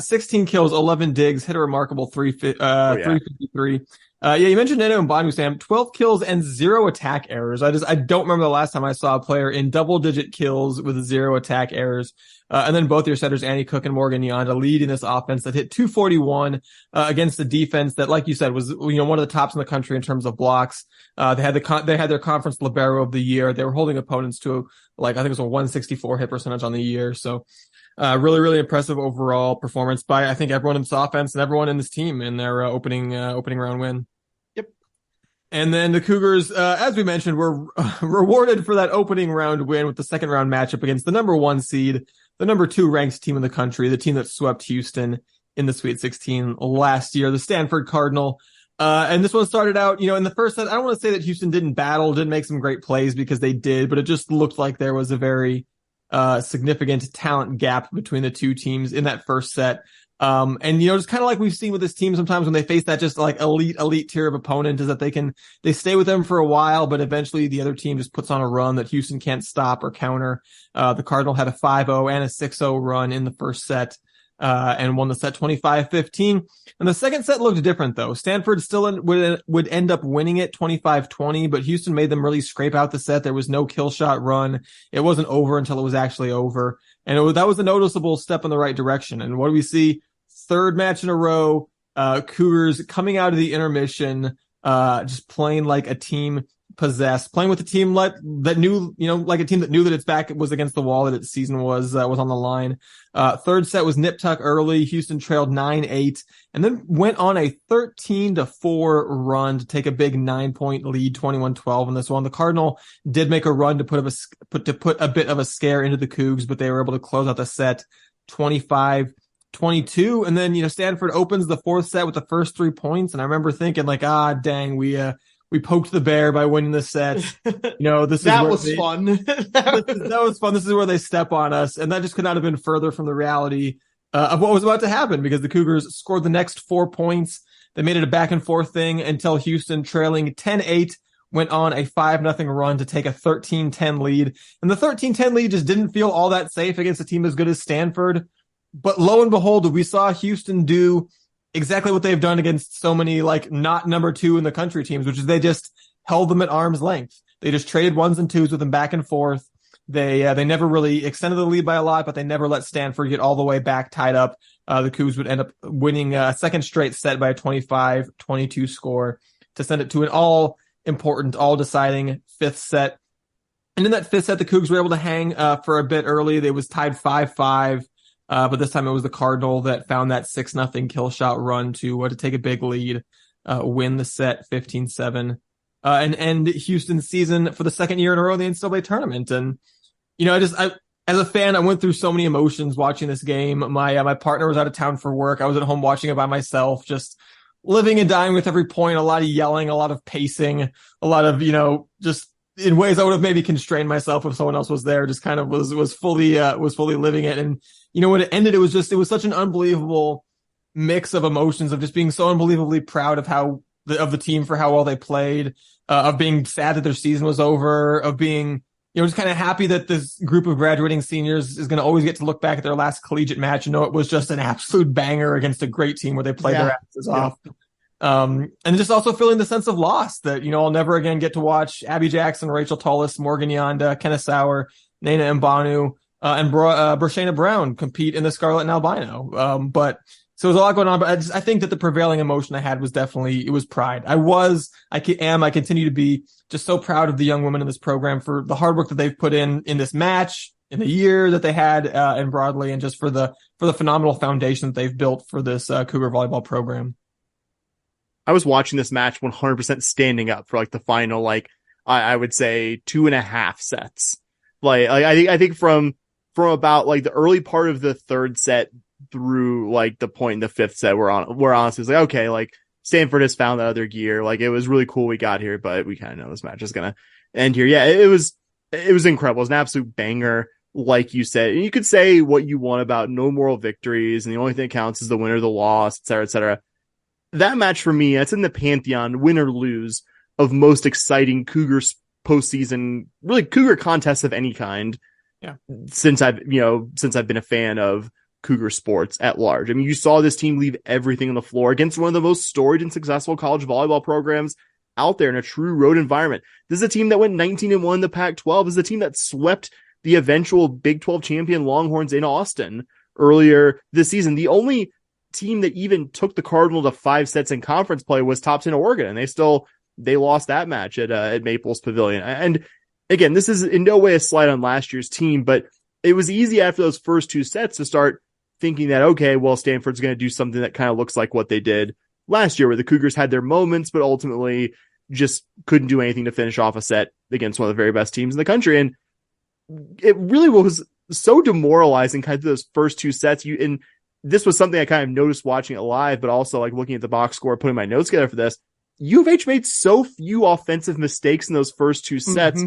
16 kills, 11 digs, hit a remarkable 353. You mentioned Neno and Banu, Sam. 12 kills and 0 attack errors. I don't remember the last time I saw a player in double-digit kills with 0 attack errors. And then both your setters, Annie Cook and Morgan Yonda, lead in this offense that hit 241 against the defense that, like you said, was one of the tops in the country in terms of blocks. They had their conference libero of the year. They were holding opponents to I think it was a 164 hit percentage on the year. So. Really, really impressive overall performance by, I think, everyone in this offense and everyone in this team in their opening round win. Yep. And then the Cougars, as we mentioned, were rewarded for that opening round win with the second round matchup against the number 1 seed, the number 2 ranked team in the country, the team that swept Houston in the Sweet 16 last year, the Stanford Cardinal. And this one started out, in the first set. I don't want to say that Houston didn't make some great plays because they did, but it just looked like there was a very significant talent gap between the two teams in that first set. And just kind of like we've seen with this team sometimes when they face that just elite tier of opponent is that they stay with them for a while, but eventually the other team just puts on a run that Houston can't stop or counter. The Cardinal had a 5-0 and a 6-0 run in the first set. And won the set 25-15. And the second set looked different though. Stanford still would end up winning it 25-20, but Houston made them really scrape out the set. There was no kill shot run. It wasn't over until it was actually over. And that was a noticeable step in the right direction. And what do we see? Third match in a row, Cougars coming out of the intermission, just playing like a team possessed, playing with a team like a team that knew that its back was against the wall, that its season was on the line. Third set was nip tuck early. Houston trailed 9-8 and then went on a 13-4 run to take a big 9-point lead, 21-12 in this one. The Cardinal did make a run to put a bit of a scare into the Cougs, but they were able to close out the set 25-22. And then, Stanford opens the fourth set with the first 3 points. And I remember thinking dang, we poked the bear by winning the set. That was fun. That was fun. This is where they step on us. And that just could not have been further from the reality of what was about to happen because the Cougars scored the next 4 points. They made it a back and forth thing until Houston, trailing 10-8, went on a 5-0 run to take a 13-10 lead. And the 13-10 lead just didn't feel all that safe against a team as good as Stanford. But lo and behold, we saw Houston do exactly what they've done against so many not number 2 in the country teams, which is they just held them at arm's length. They just traded 1s and 2s with them back and forth. They never really extended the lead by a lot, but they never let Stanford get all the way back tied up. The Cougs would end up winning a second straight set by a 25-22 score to send it to an all important, all-deciding fifth set. And in that fifth set, the Cougs were able to hang for a bit early. They was tied 5-5, but this time it was the Cardinal that found that 6-0 kill shot run to take a big lead, win the set 15-7, and end Houston's season for the second year in a row in the NCAA tournament. And, as a fan, I went through so many emotions watching this game. My partner was out of town for work. I was at home watching it by myself, just living and dying with every point, a lot of yelling, a lot of pacing, a lot of, just in ways I would have maybe constrained myself if someone else was there, just kind of was fully living it. And, when it ended, it was such an unbelievable mix of emotions of just being so unbelievably proud of the team for how well they played, of being sad that their season was over, of being, just kind of happy that this group of graduating seniors is going to always get to look back at their last collegiate match and know it was just an absolute banger against a great team where they played their asses off. And just also feeling the sense of loss that, I'll never again get to watch Abby Jackson, Rachel Tullis, Morgan Yonda, Kenna Sauer, Nana Mbanu, and Bershana Brown compete in the Scarlet and Albino. So there's a lot going on, but I think that the prevailing emotion I had was definitely, it was pride. I continue to be just so proud of the young women in this program for the hard work that they've put in this match, in the year that they had, and broadly, and just for the phenomenal foundation that they've built for this Cougar volleyball program. I was watching this match 100% standing up for the final, I would say 2.5 sets. I think from about the early part of the third set through the point in the fifth set where honestly it's okay, Stanford has found the other gear. It was really cool we got here, but we kind of know this match is going to end here. Yeah, it was incredible. It was an absolute banger, like you said. And you could say what you want about no moral victories, and the only thing that counts is the win or the loss, et cetera, et cetera. That match for me, that's in the pantheon, win or lose, of most exciting Cougar postseason, really Cougar contests of any kind. Yeah. Since I've been a fan of Cougar sports at large. I mean, you saw this team leave everything on the floor against one of the most storied and successful college volleyball programs out there in a true road environment. This is a team that went 19-1 in the Pac-12. This is a team that swept the eventual Big 12 champion Longhorns in Austin earlier this season. The only team that even took the Cardinal to 5 sets in conference play was top 10 Oregon, and they lost that match at Maples Pavilion. And again, this is in no way a slight on last year's team, but it was easy after those first 2 sets to start thinking that, okay, well, Stanford's going to do something that kind of looks like what they did last year, where the Cougars had their moments, but ultimately just couldn't do anything to finish off a set against one of the very best teams in the country. And it really was so demoralizing kind of those first 2 sets. And this was something I kind of noticed watching it live, but also looking at the box score, putting my notes together for this. U of H made so few offensive mistakes in those first 2 sets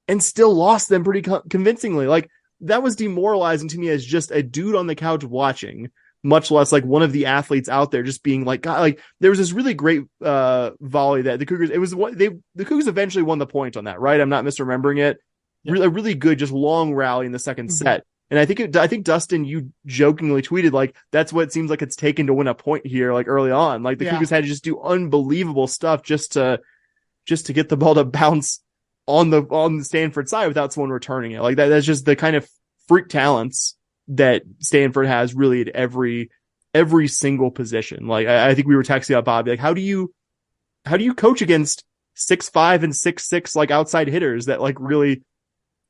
and still lost them pretty convincingly. That was demoralizing to me as just a dude on the couch watching, much less one of the athletes out there just being God, there was this really great volley that the Cougars, the Cougars eventually won the point on that, right? I'm not misremembering it. Yeah. A really good, just long rally in the second set. And I think Dustin, you jokingly tweeted that's what it seems like it's taken to win a point here, early on. The Cougars had to just do unbelievable stuff just to get the ball to bounce on the Stanford side without someone returning it. That's just the kind of freak talents that Stanford has really at every single position. I think we were texting about Bobby, how do you coach against 6'5" and 6'6" outside hitters that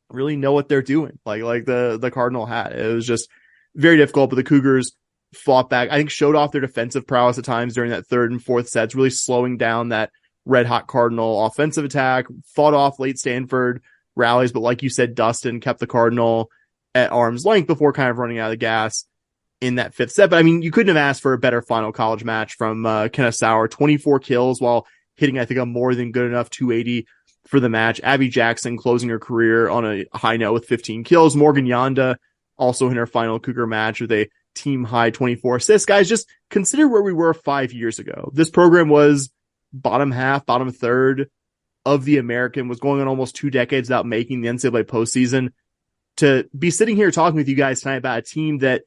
really know what they're doing, like the Cardinal had. It was just very difficult, but the Cougars fought back. I think showed off their defensive prowess at times during that third and fourth sets, really slowing down that red hot Cardinal offensive attack, fought off late Stanford rallies, but like you said, Dustin kept the Cardinal at arm's length before kind of running out of the gas in that fifth set. But I mean, you couldn't have asked for a better final college match from Kenna Sauer, 24 kills while hitting, I think, a more than good enough 280 for the match. Abby Jackson closing her career on a high note with 15 kills. Morgan Yonda also in her final Cougar match with a team high 24 assists. Guys, just consider where we were 5 years ago. This program was bottom third of the American, was going on almost 2 decades without making the NCAA postseason. To be sitting here talking with you guys tonight about a team that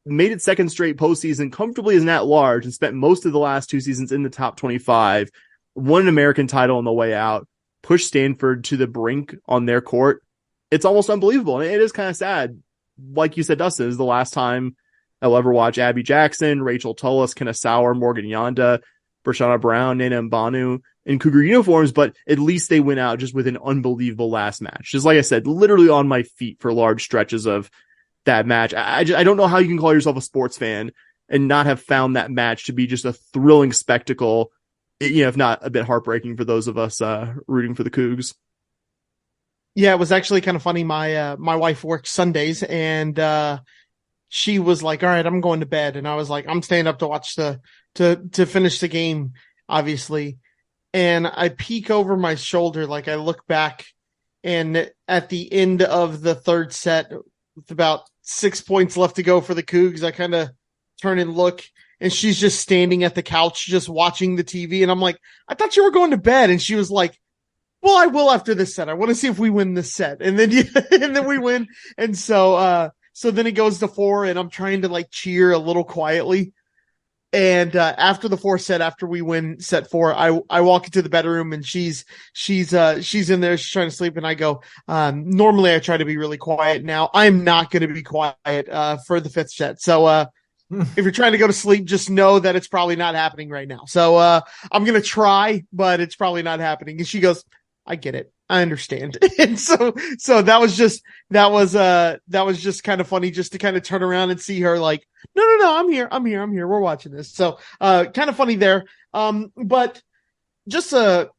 made its second straight postseason comfortably as an at-large and spent most of the last 2 seasons in the top 25, won an American title on the way out, pushed Stanford to the brink on their court. It's almost unbelievable. And it is kind of sad. Like you said, Dustin, this is the last time I'll ever watch Abby Jackson, Rachel Tullis, Kenna Sauer, Morgan Yonda, Bershana Brown, Nana Mbanu in Cougar uniforms, but at least they went out just with an unbelievable last match. Just like I said, literally on my feet for large stretches of that match. I don't know how you can call yourself a sports fan and not have found that match to be just a thrilling spectacle, if not a bit heartbreaking for those of us rooting for the Cougs. Yeah, it was actually kind of funny. My wife works Sundays, and she was like, "All right, I'm going to bed," and I was like, "I'm staying up to watch to finish the game, obviously." And I peek over my shoulder, like I look back, and at the end of the third set, with about 6 points left to go for the Cougs, I kind of turn and look, and she's just standing at the couch, just watching the TV. And I'm like, "I thought you were going to bed." And she was like, "Well, I will after this set. I want to see if we win this set." And then, and then we win. And so then it goes to 4, and I'm trying to like cheer a little quietly. And after the 4th set, after we win set 4, I walk into the bedroom, and she's in there, she's trying to sleep, and I go, normally I try to be really quiet. Now I'm not going to be quiet for the 5th set. So if you're trying to go to sleep, just know that it's probably not happening right now. So I'm going to try, but it's probably not happening. And she goes, "I get it. I understand." And so that was just kind of funny, just to kind of turn around and see her like, no, I'm here. We're watching this. So, kind of funny there. But just, I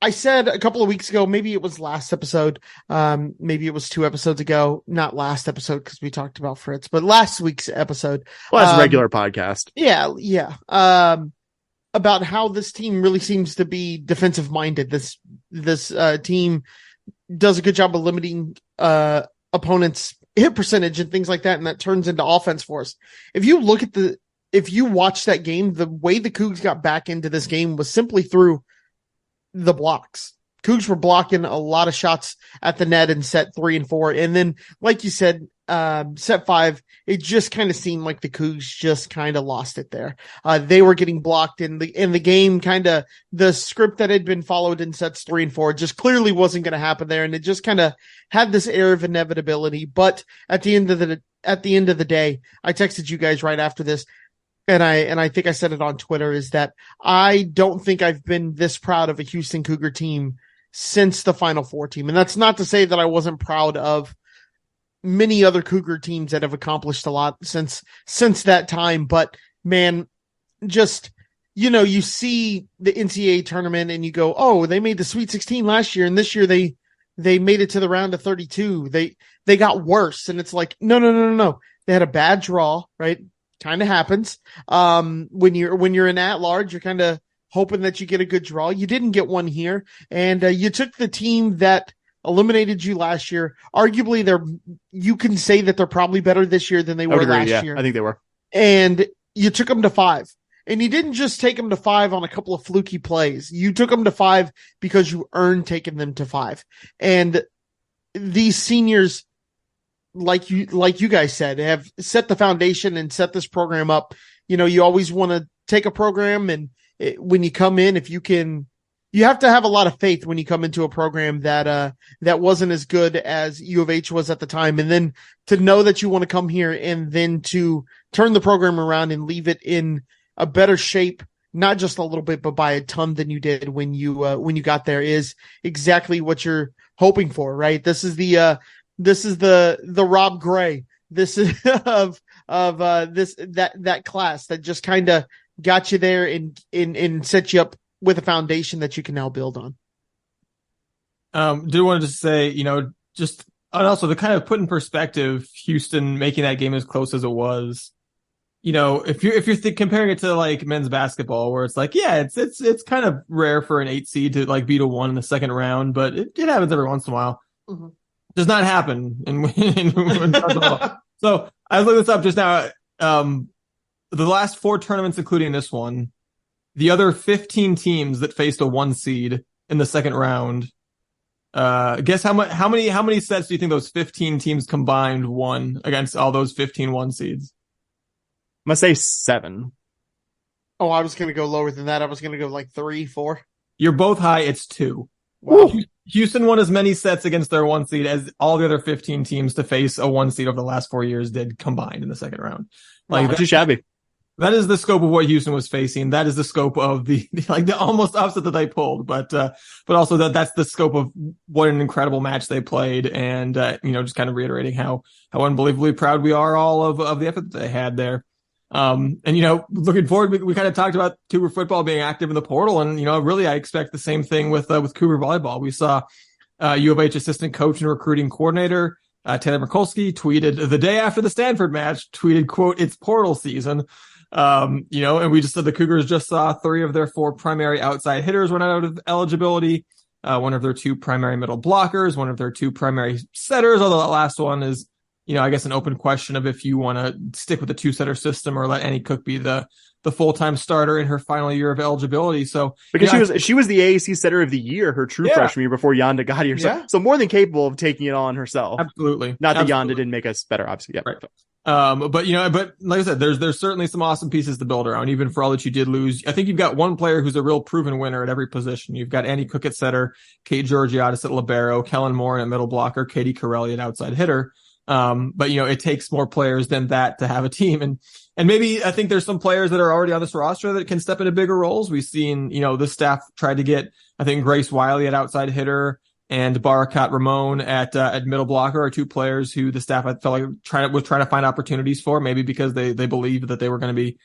said a couple of weeks ago, maybe it was last episode, maybe it was 2 episodes ago, not last episode because we talked about Fritz, but last week's episode. Well, that's a regular podcast. Yeah. About how this team really seems to be defensive minded. This team does a good job of limiting opponents' hit percentage and things like that, and that turns into offense for us. If you watch that game, the way the Cougs got back into this game was simply through the blocks. Cougs were blocking a lot of shots at the net in set 3 and 4, and then, like you said, set 5, it just kind of seemed like the Cougs just kind of lost it there. They were getting blocked in the game, kind of the script that had been followed in sets 3 and 4 just clearly wasn't going to happen there. And it just kind of had this air of inevitability. But at the end of the day, I texted you guys right after this, and I think I said it on Twitter, is that I don't think I've been this proud of a Houston Cougar team since the Final Four team. And that's not to say that I wasn't proud of many other Cougar teams that have accomplished a lot since that time. But man, just, you see the NCAA tournament and you go, "Oh, they made the Sweet 16 last year, and this year they made it to the round of 32. They got worse." And it's like, no. They had a bad draw, right? Kind of happens. When you're an at-large, you're kind of hoping that you get a good draw. You didn't get one here, and you took the team that eliminated you last year. Arguably, you can say that they're probably better this year than they were last year. I think they were. And you took them to 5. And you didn't just take them to 5 on a couple of fluky plays. You took them to 5 because you earned taking them to 5. And these seniors, like you guys said, have set the foundation and set this program up. You always want to take a program, and when you come in, you have to have a lot of faith when you come into a program that wasn't as good as U of H was at the time. And then to know that you want to come here and then to turn the program around and leave it in a better shape, not just a little bit, but by a ton than you did when you got there, is exactly what you're hoping for, right? This is the Rob Gray. This is of that class that just kind of got you there and set you up with a foundation that you can now build on. Do want to just say, just, and also to kind of put in perspective, Houston making that game as close as it was. If you're comparing it to like men's basketball, where it's like, yeah, it's kind of rare for an 8 seed to like beat a 1 in the second round, but it happens every once in a while. Mm-hmm. Does not happen in So I was looking this up just now. The last 4 tournaments, including this one, the other 15 teams that faced a 1 seed in the second round, guess how many sets do you think those 15 teams combined won against all those 15 1 seeds? I'm going to say 7. Oh, I was going to go lower than that. I was going to go like 3, 4. You're both high. It's 2. Wow. Houston won as many sets against their 1 seed as all the other 15 teams to face a 1 seed over the last 4 years did combined in the second round. Like, that's too shabby. That is the scope of what Houston was facing. That is the scope of the almost upset that they pulled, but also that's the scope of what an incredible match they played. And, just kind of reiterating how unbelievably proud we are all of the effort that they had there. Looking forward, we kind of talked about Cougar football being active in the portal, and, really I expect the same thing with Cougar volleyball. We saw, U of H assistant coach and recruiting coordinator, Taylor Mikulski tweeted the day after the Stanford match, quote, "It's portal season." And we just said the Cougars just saw 3 of their 4 primary outside hitters went out of eligibility, 1 of their 2 primary middle blockers, 1 of their 2 primary setters, although that last one is, I guess an open question of if you want to stick with the 2-setter system or let Annie Cook be the full-time starter in her final year of eligibility. So because she was the AAC setter of the year, her true freshman year before Yonda got here. So more than capable of taking it on herself. Absolutely. Not that Yonda didn't make us better, obviously. Yeah. Right. But like I said, there's certainly some awesome pieces to build around, even for all that you did lose. I think you've got one player who's a real proven winner at every position. You've got Annie Cook at setter, Kate Georgiadis at libero, Kellen Moore at middle blocker, Katie Corelli at outside hitter. But it takes more players than that to have a team. And maybe I think there's some players that are already on this roster that can step into bigger roles. We've seen, the staff tried to get, I think, Grace Wiley at outside hitter and Barakat Ramon at middle blocker are 2 players who the staff I felt like was trying to find opportunities for, maybe because they believed that they were going to be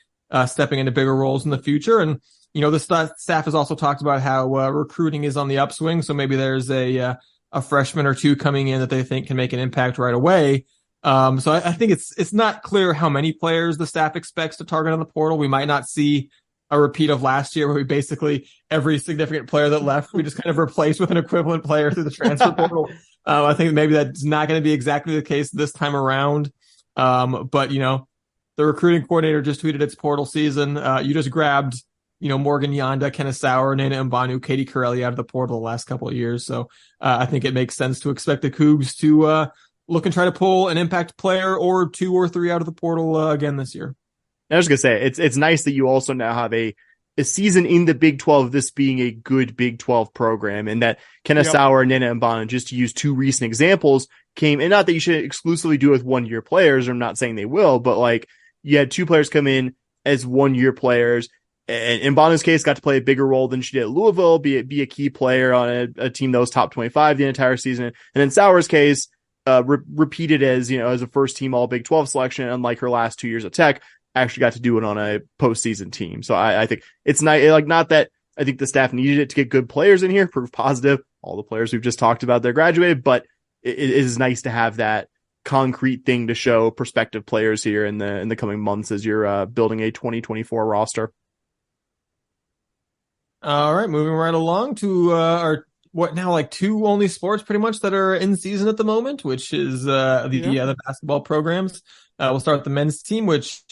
stepping into bigger roles in the future. And, the staff has also talked about how recruiting is on the upswing. So maybe there's a freshman or 2 coming in that they think can make an impact right away. So I think it's not clear how many players the staff expects to target on the portal. We might not see a repeat of last year where we basically every significant player that left, we just kind of replaced with an equivalent player through the transfer portal. I think maybe that's not going to be exactly the case this time around. But the recruiting coordinator just tweeted it's portal season. You just grabbed, Morgan Yonda, Kenna Sauer, Nana Mbanu, Katie Corelli out of the portal the last couple of years. So I think it makes sense to expect the Cougs to look and try to pull an impact player or 2 or 3 out of the portal again this year. I was going to say, it's nice that you also now have a season in the Big 12, this being a good Big 12 program, and that Kenna Sauer and Nana Mbana, just to use 2 recent examples, came, and not that you should exclusively do it with 1-year players, I'm not saying they will, but like you had 2 players come in as 1-year players, and in Mbanu's case got to play a bigger role than she did at Louisville, be a key player on a team that was top 25 the entire season. And in Sauer's case, repeated as, as a first team all Big 12 selection, unlike her last 2 years at Tech, actually got to do it on a postseason team. So I think it's not that I think the staff needed it to get good players in here, proof positive. All the players we've just talked about, they're graduated, but it is nice to have that concrete thing to show prospective players here in the coming months as you're building a 2024 roster. All right, moving right along to our 2 only sports pretty much that are in season at the moment, which is the basketball programs. We'll start with the men's team, which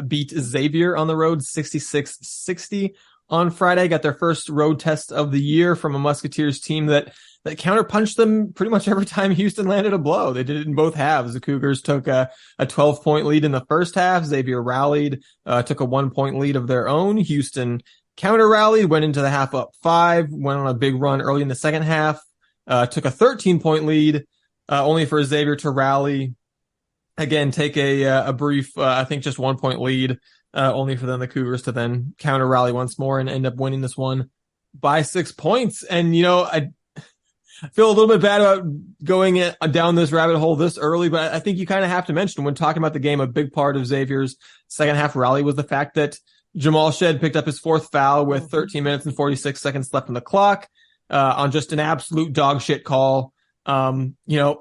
beat Xavier on the road 66-60 on Friday. Got their first road test of the year from a Musketeers team that counterpunched them pretty much every time Houston landed a blow. They did it in both halves. The Cougars took a 12-point lead in the first half. Xavier rallied, took a 1-point lead of their own. Houston counter-rallied, went into the half up 5, went on a big run early in the second half, took a 13-point lead, only for Xavier to rally. Again, take a brief, I think just 1-point lead, only for the Cougars to then counter rally once more and end up winning this one by 6 points. And, I feel a little bit bad about going down this rabbit hole this early, but I think you kind of have to mention when talking about the game, a big part of Xavier's second half rally was the fact that Jamal Shed picked up his 4th foul with 13 minutes and 46 seconds left on the clock, on just an absolute dog shit call. I'm going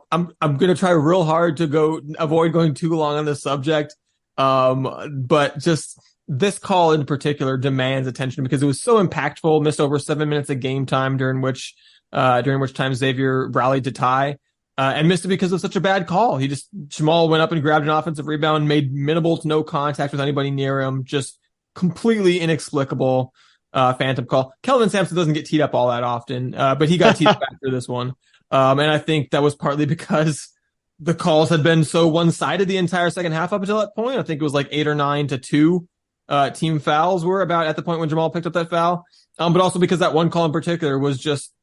to try real hard to avoid going too long on this subject. But just this call in particular demands attention because it was so impactful, missed over 7 minutes of game time during which time Xavier rallied to tie, and missed it because of such a bad call. Jamal went up and grabbed an offensive rebound, made minimal to no contact with anybody near him, just completely inexplicable, phantom call. Kelvin Sampson doesn't get teed up all that often, but he got teed up after this one. And I think that was partly because the calls had been so one-sided the entire second half up until that point. I think it was like 8 or 9 to 2 team fouls were about at the point when Jamal picked up that foul. But also because that one call in particular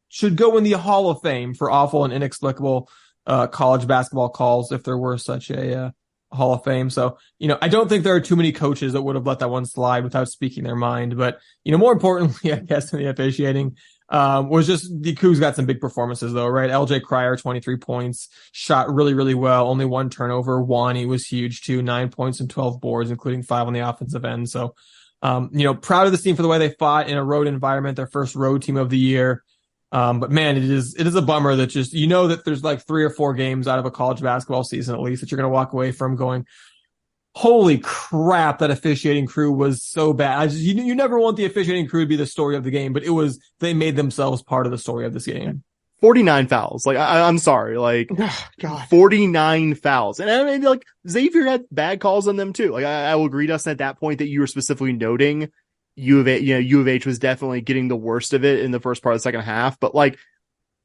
should go in the Hall of Fame for awful and inexplicable college basketball calls if there were such a Hall of Fame. So, I don't think there are too many coaches that would have let that one slide without speaking their mind. But, more importantly, I guess in the officiating, was just the Cougs got some big performances though, right? LJ Cryer, 23 points, shot really, really well. Only one turnover. Wani was huge too, 9 points and 12 boards, including 5 on the offensive end. So, proud of this team for the way they fought in a road environment, their first road team of the year. But man, it is a bummer that just, that there's like 3 or 4 games out of a college basketball season, at least, that you're going to walk away from going, holy crap, that officiating crew was so bad. You never want the officiating crew to be the story of the game, but they made themselves part of the story of this game. 49 fouls. Like, I'm sorry. Like, God. 49 fouls. And I mean, like, Xavier had bad calls on them too. Like, I will agree, Dustin, at that point that you were specifically noting U of H was definitely getting the worst of it in the first part of the second half. But like,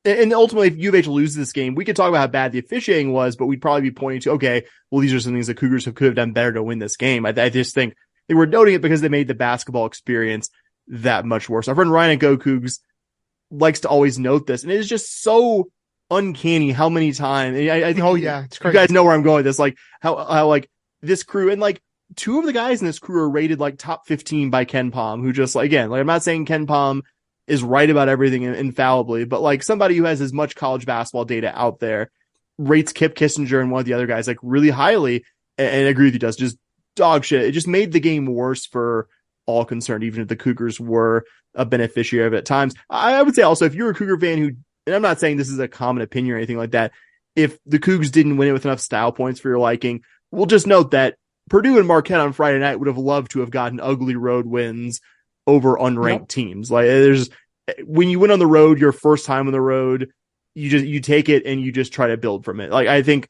and ultimately, if U of H loses this game, we could talk about how bad the officiating was, but we'd probably be pointing to, okay, well, these are some things the Cougars could have done better to win this game. I just think they were noting it because they made the basketball experience that much worse. Our friend Ryan at Go Cougs likes to always note this, and it is just so uncanny how many times. I think, it's crazy. You guys know where I'm going with this, like how like this crew, and like 2 of the guys in this crew are rated like top 15 by Ken Pom, who just, like, again, like, I'm not saying Ken Pom is right about everything infallibly, but like somebody who has as much college basketball data out there rates Kip Kissinger and one of the other guys like really highly, and I agree with you, does just dog shit. It just made the game worse for all concerned, even if the Cougars were a beneficiary of it at times. I would say also, if you're a Cougar fan who, and I'm not saying this is a common opinion or anything like that, if the Cougs didn't win it with enough style points for your liking, we'll just note that Purdue and Marquette on Friday night would have loved to have gotten ugly road wins over unranked teams. Like, when you win on the road, your first time on the road, you take it and you just try to build from it. Like, I think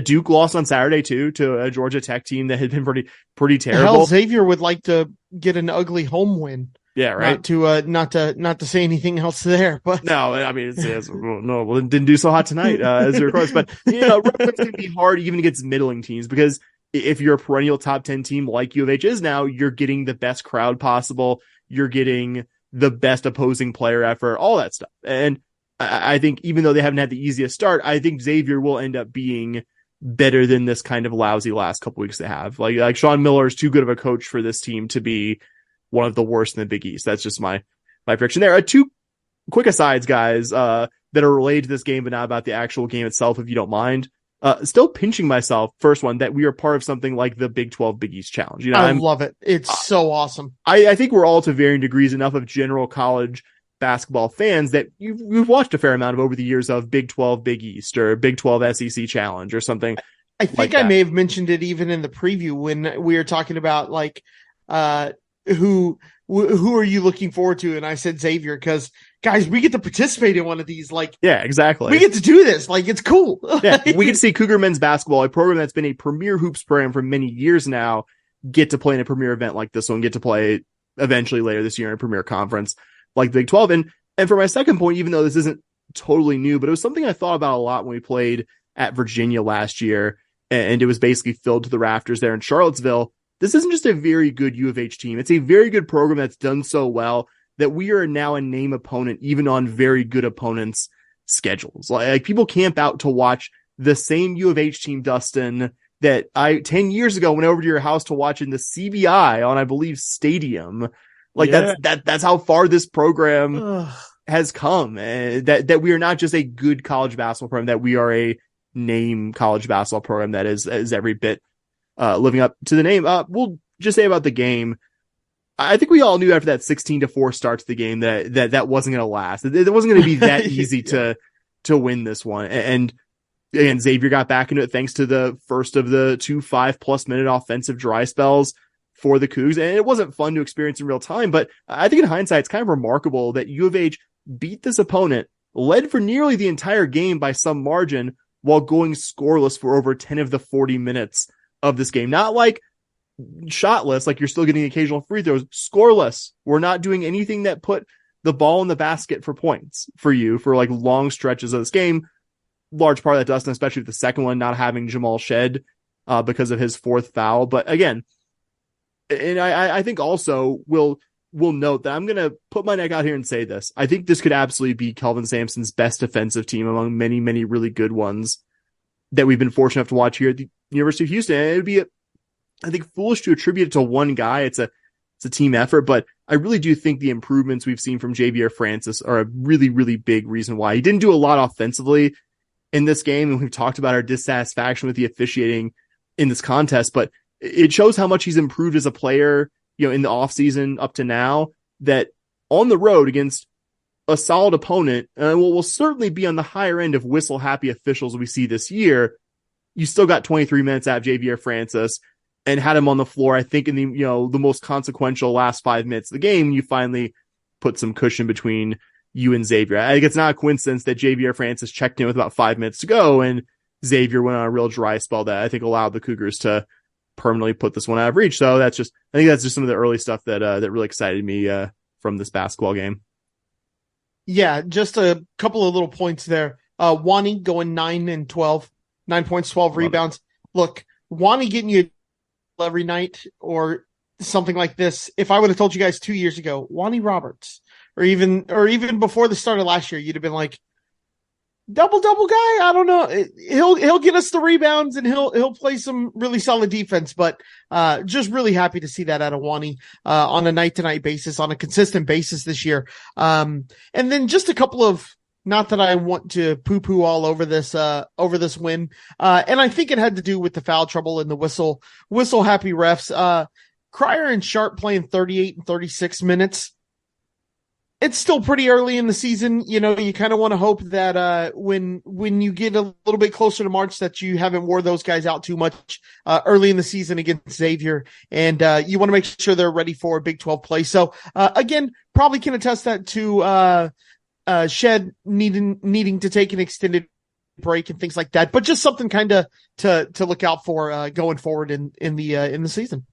Duke lost on Saturday too to a Georgia Tech team that had been pretty terrible. Hell, Xavier would like to get an ugly home win. Yeah, right. Not to say anything else there, but no, I mean, it didn't do so hot tonight as it records. But it's going to be hard even against middling teams, because if you're a perennial top 10 team like U of H is now, you're getting the best crowd possible. You're getting the best opposing player effort, all that stuff. And I think even though they haven't had the easiest start, I think Xavier will end up being better than this kind of lousy last couple weeks they have. Like Sean Miller is too good of a coach for this team to be one of the worst in the Big East. That's just my prediction there. 2 quick asides, guys, that are related to this game, but not about the actual game itself, if you don't mind. Still pinching myself, first one, that we are part of something like the Big 12 Big East Challenge. I love it. It's so awesome. I think we're all, to varying degrees, enough of general college basketball fans that you've watched a fair amount of over the years of Big 12 Big East or Big 12 SEC Challenge or something. I think I may have mentioned it even in the preview when we were talking about like who are you looking forward to? And I said Xavier, because guys, we get to participate in one of these. Like, yeah, exactly. We get to do this. Like, it's cool. Yeah, we get to see Cougar men's basketball, a program that's been a premier hoops program for many years now, get to play in a premier event like this one, get to play eventually later this year in a premier conference like Big 12. And for my second point, even though this isn't totally new, but it was something I thought about a lot when we played at Virginia last year, and it was basically filled to the rafters there in Charlottesville. This isn't just a very good U of H team. It's a very good program that's done so well that we are now a name opponent, even on very good opponents' schedules. Like people camp out to watch the same U of H team, Dustin, that 10 years ago went over to your house to watch in the CBI on, I believe, Stadium. Like that's how far this program has come. That we are not just a good college basketball program, that we are a name college basketball program that is every bit living up to the name. We'll just say about the game, I think we all knew after that 16-4 start to the game that wasn't going to last. It wasn't going to be that easy to win this one. And again, Xavier got back into it thanks to the first of the 2 5+ minute offensive dry spells for the Cougs. And it wasn't fun to experience in real time, but I think in hindsight, it's kind of remarkable that U of H beat this opponent, led for nearly the entire game by some margin, while going scoreless for over 10 of the 40 minutes of this game. Not like shotless, like you're still getting occasional free throws, scoreless. We're not doing anything that put the ball in the basket for points for you for like long stretches of this game. Large part of that, Dustin, especially with the second one, not having Jamal Shed because of his 4th foul. But again, and I think also we'll note that I'm going to put my neck out here and say this. I think this could absolutely be Kelvin Sampson's best defensive team among many, many really good ones that we've been fortunate enough to watch here at the University of Houston. And it would be, I think, foolish to attribute it to one guy. It's a team effort, but I really do think the improvements we've seen from Xavier Francis are a really, really big reason why. He didn't do a lot offensively in this game, and we've talked about our dissatisfaction with the officiating in this contest, but it shows how much he's improved as a player, in the offseason up to now, that on the road against a solid opponent, and will certainly be on the higher end of whistle-happy officials we see this year, you still got 23 minutes out of Xavier Francis and had him on the floor. I think in the most consequential last 5 minutes of the game, you finally put some cushion between you and Xavier. I think it's not a coincidence that Xavier Francis checked in with about 5 minutes to go, and Xavier went on a real dry spell that I think allowed the Cougars to permanently put this one out of reach. So I think that's just some of the early stuff that really excited me from this basketball game. Yeah, just a couple of little points there. Wani going 9 points, 12 rebounds. Look, Wani getting you every night or something like this. If I would have told you guys 2 years ago, Wani Roberts, or even before the start of last year, you'd have been like, double guy. I don't know. He'll get us the rebounds and he'll play some really solid defense, but just really happy to see that out of Wani on a night to night basis, on a consistent basis this year. And then just a couple of, not that I want to poo poo all over this win. And I think it had to do with the foul trouble and the whistle happy refs. Cryer and Sharp playing 38 and 36 minutes. It's still pretty early in the season. You kind of want to hope that when you get a little bit closer to March that you haven't wore those guys out too much early in the season against Xavier. And you want to make sure they're ready for Big 12 play. So again, probably can attest that to Shed needing to take an extended break and things like that. But just something kind of to look out for going forward in the season.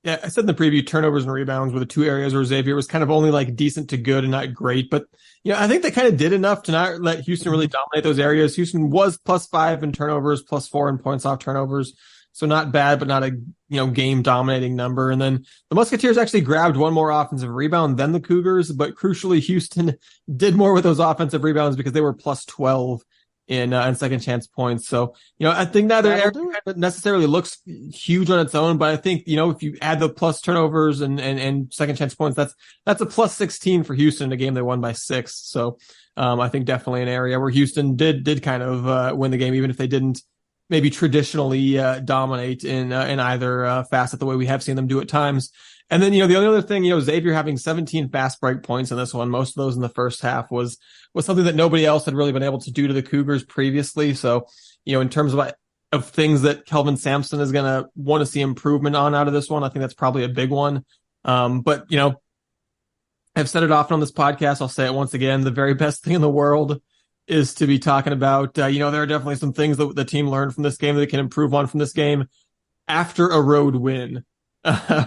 Yeah, I said in the preview, turnovers and rebounds were the two areas where Xavier was kind of only like decent to good and not great. But, I think they kind of did enough to not let Houston really dominate those areas. Houston was +5 in turnovers, +4 in points off turnovers. So not bad, but not a, game dominating number. And then the Musketeers actually grabbed one more offensive rebound than the Cougars, but crucially, Houston did more with those offensive rebounds because they were +12 in second chance points. So, I think neither area necessarily looks huge on its own, but I think, if you add the plus turnovers and second chance points, that's a +16 for Houston in a game they won by 6. So, I think definitely an area where Houston did kind of win the game, even if they didn't maybe traditionally dominate in either facet the way we have seen them do at times. And then, the only other thing, Xavier having 17 fast break points in this one, most of those in the first half was something that nobody else had really been able to do to the Cougars previously. So, in terms of things that Kelvin Sampson is going to want to see improvement on out of this one, I think that's probably a big one. But, I've said it often on this podcast. I'll say it once again. The very best thing in the world is to be talking about, there are definitely some things that the team learned from this game that they can improve on from this game after a road win.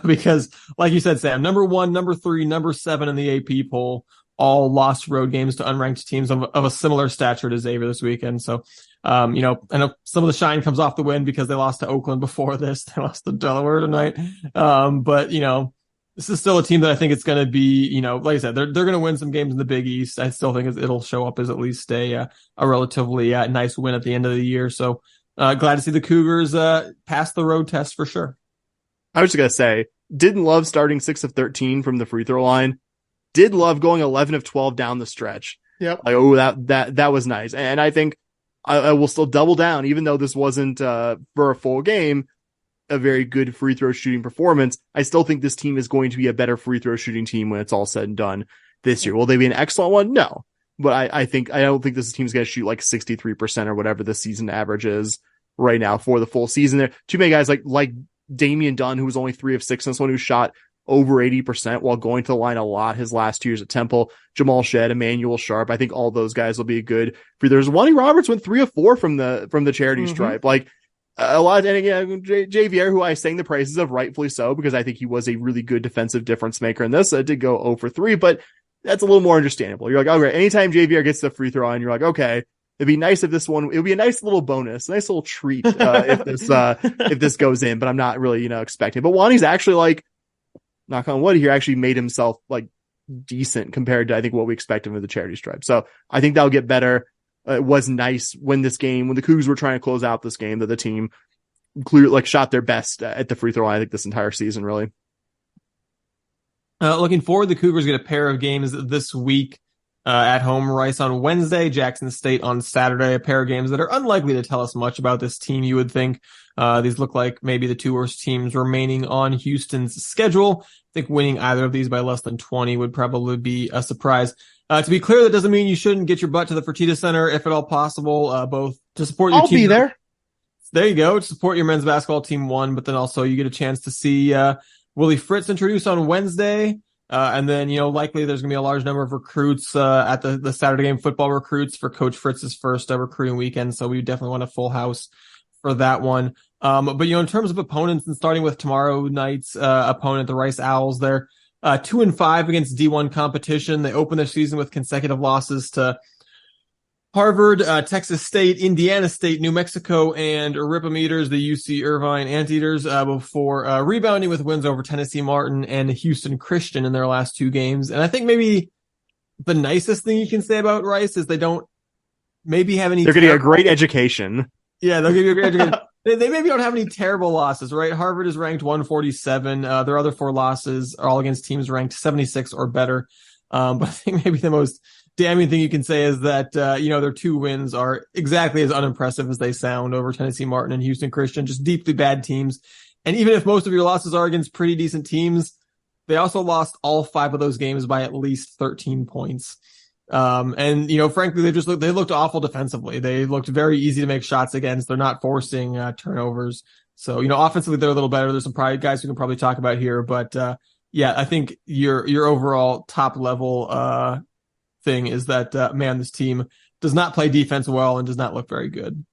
Because like you said, Sam, number 1, number 3, number 7 in the AP poll all lost road games to unranked teams of a similar stature to Xavier this weekend. So, I know some of the shine comes off the win because they lost to Oakland before this. They lost to Delaware tonight. But, this is still a team that I think it's going to be, like I said, they're going to win some games in the Big East. I still think it'll show up as at least a relatively nice win at the end of the year. So, glad to see the Cougars pass the road test for sure. I was just going to say, didn't love starting 6 of 13 from the free throw line. Did love going 11 of 12 down the stretch. Yep. That was nice. And I think I will still double down, even though this wasn't for a full game, a very good free throw shooting performance. I still think this team is going to be a better free throw shooting team when it's all said and done this year. Will they be an excellent one? No. But I don't think this team's going to shoot like 63% or whatever the season average is right now for the full season. There too many guys like Damian Dunn, who was only 3 of 6 in this one, who shot over 80% while going to the line a lot his last 2 years at Temple. Jamal Shedd, Emmanuel Sharp. I think all those guys will be good. There's Wani Roberts went 3 of 4 from the charity stripe. Like a lot. And again, Xavier, who I sang the praises of, rightfully so, because I think he was a really good defensive difference maker in this. Did go 0 for 3, but that's a little more understandable. You're like, okay, anytime Xavier gets the free throw on, you're like, okay, it'd be nice if this one, it would be a nice little bonus, nice little treat, if this goes in, but I'm not really, expecting. But Wani's actually, like, knock on wood, he actually made himself like decent compared to, I think, what we expect him with the charity stripe. So I think that'll get better. it was nice when the Cougars were trying to close out this game, that the team clearly shot their best at the free throw line, I think, this entire season, really. Looking forward, the Cougars get a pair of games this week. At home, Rice on Wednesday, Jackson State on Saturday, a pair of games that are unlikely to tell us much about this team, you would think. These look like maybe the two worst teams remaining on Houston's schedule. I think winning either of these by less than 20 would probably be a surprise. To be clear, that doesn't mean you shouldn't get your butt to the Fertitta Center if at all possible, both to support your team. I'll be there. There you go, to support your men's basketball team, one, but then also you get a chance to see Willie Fritz introduced on Wednesday. And then, likely there's going to be a large number of recruits at the Saturday game, football recruits for Coach Fritz's first recruiting weekend. So we definitely want a full house for that one. But, in terms of opponents, and starting with tomorrow night's opponent, the Rice Owls, they're 2-5 against D1 competition. They open their season with consecutive losses to Harvard, Texas State, Indiana State, New Mexico, and Rip'em Eaters, the UC Irvine Anteaters, before rebounding with wins over Tennessee Martin and Houston Christian in their last two games. And I think maybe the nicest thing you can say about Rice is they don't maybe have any. They're getting a great education. Yeah, they'll give you a great education. They maybe don't have any terrible losses, right? Harvard is ranked 147. Their other four losses are all against teams ranked 76 or better. But I think maybe the most damning thing you can say is that, their two wins are exactly as unimpressive as they sound over Tennessee Martin and Houston Christian, just deeply bad teams. And even if most of your losses are against pretty decent teams, they also lost all 5 of those games by at least 13 points. Frankly, they looked awful defensively. They looked very easy to make shots against. They're not forcing turnovers. So, offensively, they're a little better. There's some guys we can probably talk about here, but, I think your overall top level, thing is that this team does not play defense well and does not look very good.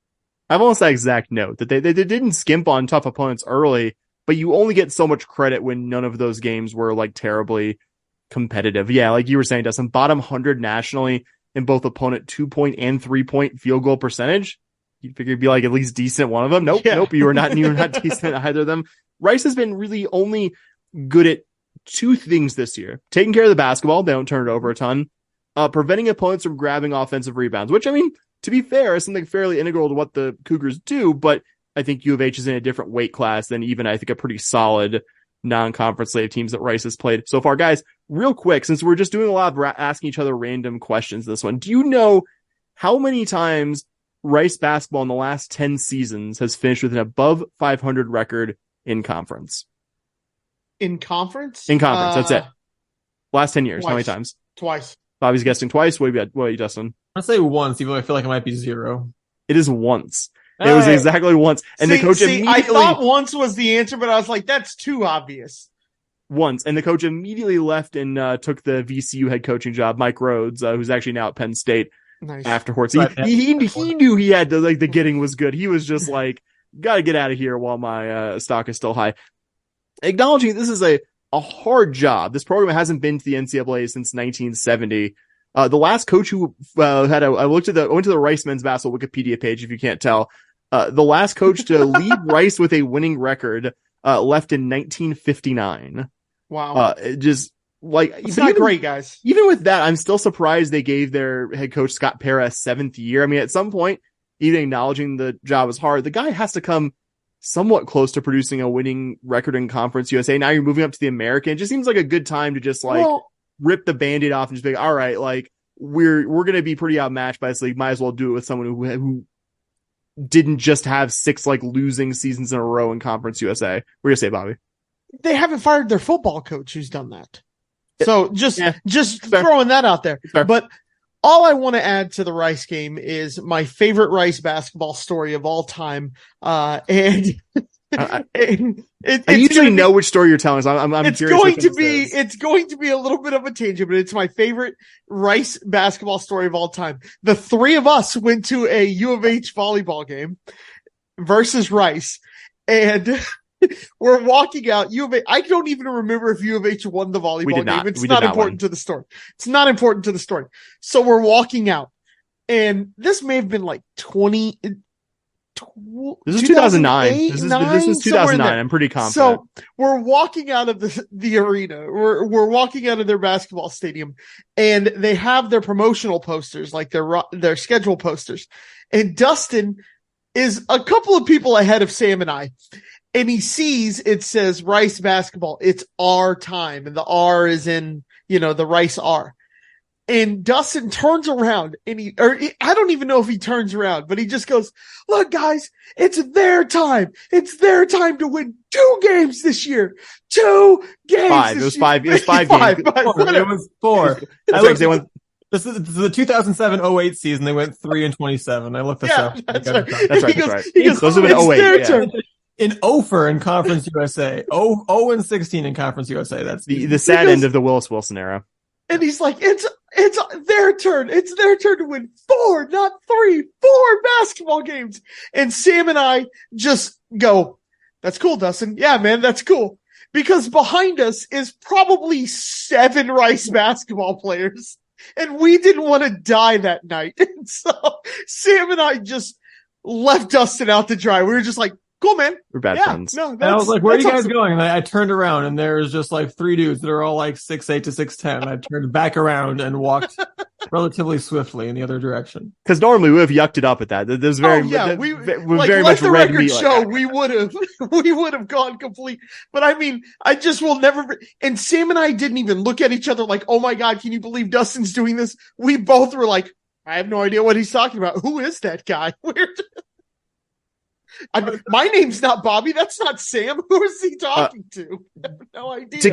I have almost that exact note that they didn't skimp on tough opponents early, but you only get so much credit when none of those games were terribly competitive. Yeah, like you were saying, Dustin, bottom 100 nationally in both opponent 2-point and 3-point field goal percentage. You'd figure you'd be at least decent one of them. Nope, you were not decent at either of them. Rice has been really only good at 2 things this year: taking care of the basketball, they don't turn it over a ton. Preventing opponents from grabbing offensive rebounds, which, to be fair, is something fairly integral to what the Cougars do, but I think U of H is in a different weight class than even, I think, a pretty solid non-conference slate of teams that Rice has played so far. Guys, real quick, since we're just doing a lot of asking each other random questions this one, do you know how many times Rice basketball in the last 10 seasons has finished with an above 500 record in conference? In conference? In conference, that's it. Last 10 years, twice. How many times? Twice. Bobby's guessing twice. What are you, Dustin? I'll say once, even though I feel like it might be 0. It is once. It was exactly once. And the coach immediately... I thought once was the answer, but I was like, that's too obvious. Once. And the coach immediately left and took the VCU head coaching job, Mike Rhodes, who's actually now at Penn State. Nice. Afterwards. He knew he had to, the getting was good. He was just got to get out of here while my stock is still high. Acknowledging this is a hard job. This program hasn't been to the NCAA since 1970. The last coach who I went to the Rice men's basketball Wikipedia page, if you can't tell. The last coach to lead Rice with a winning record left in 1959. Wow. It's not great, guys. Even with that, I'm still surprised they gave their head coach Scott Pera a 7th year. At some point, even acknowledging the job was hard, the guy has to come somewhat close to producing a winning record in Conference USA. Now you're moving up to the American. It just seems like a good time to just rip the Band-Aid off and just be all right, we're going to be pretty outmatched by this league. Might as well do it with someone who didn't just have 6 losing seasons in a row in Conference USA. What are you going to say, Bobby? They haven't fired their football coach who's done that. So just Fair. throwing that out there. Fair. But all I want to add to the Rice game is my favorite Rice basketball story of all time. I usually know which story you're telling, so I'm it's curious. It's going to be a little bit of a tangent, but it's my favorite Rice basketball story of all time. The 3 of us went to a U of H volleyball game versus Rice, and we're walking out. U of H. I don't even remember if U of H won the volleyball game. It's not important to the story. It's not important to the story. So we're walking out, and this may have been This is 2009. This is 2009. Somewhere in there. I'm pretty confident. So we're walking out of the arena. We're walking out of their basketball stadium, and they have their promotional posters, like their schedule posters. And Dustin is a couple of people ahead of Sam and I. And he sees it says Rice basketball. It's our time. And the R is in, the Rice R. And Dustin turns around and I don't even know if he turns around, but he just goes, look, guys, it's their time. It's their time to win 2 games this year. 2 games. 5. It was 5 games. It was 4. This is the 2007-08 season. They went 3-27. I looked this up. That's right. That's right. He goes, those have been it's 08. their Yeah. turn. In 0 in Conference USA. 0-16 in Conference USA. That's The sad end of the Willis Wilson era. And he's like, it's their turn. It's their turn to win 4, not 3, 4 basketball games. And Sam and I just go, that's cool, Dustin. Yeah, man, that's cool. Because behind us is probably 7 Rice basketball players. And we didn't want to die that night. And so Sam and I just left Dustin out to dry. We were just like, cool, man. We're bad friends. No, and I was like, where are you guys awesome. going? And I turned around and there was just like 3 dudes that are all like 6'8" to 6'10". I turned back around and walked relatively swiftly in the other direction. Because normally we would have yucked it up at that. There's very, we like, very much the red record meat show. like we would have gone complete. But I mean, I just will never. And Sam and I didn't even look at each other like, oh my God, can you believe Dustin's doing this? We both were like, I have no idea what he's talking about. Who is that guy? My name's not Bobby. That's not Sam. Who is he talking to? I have no idea. To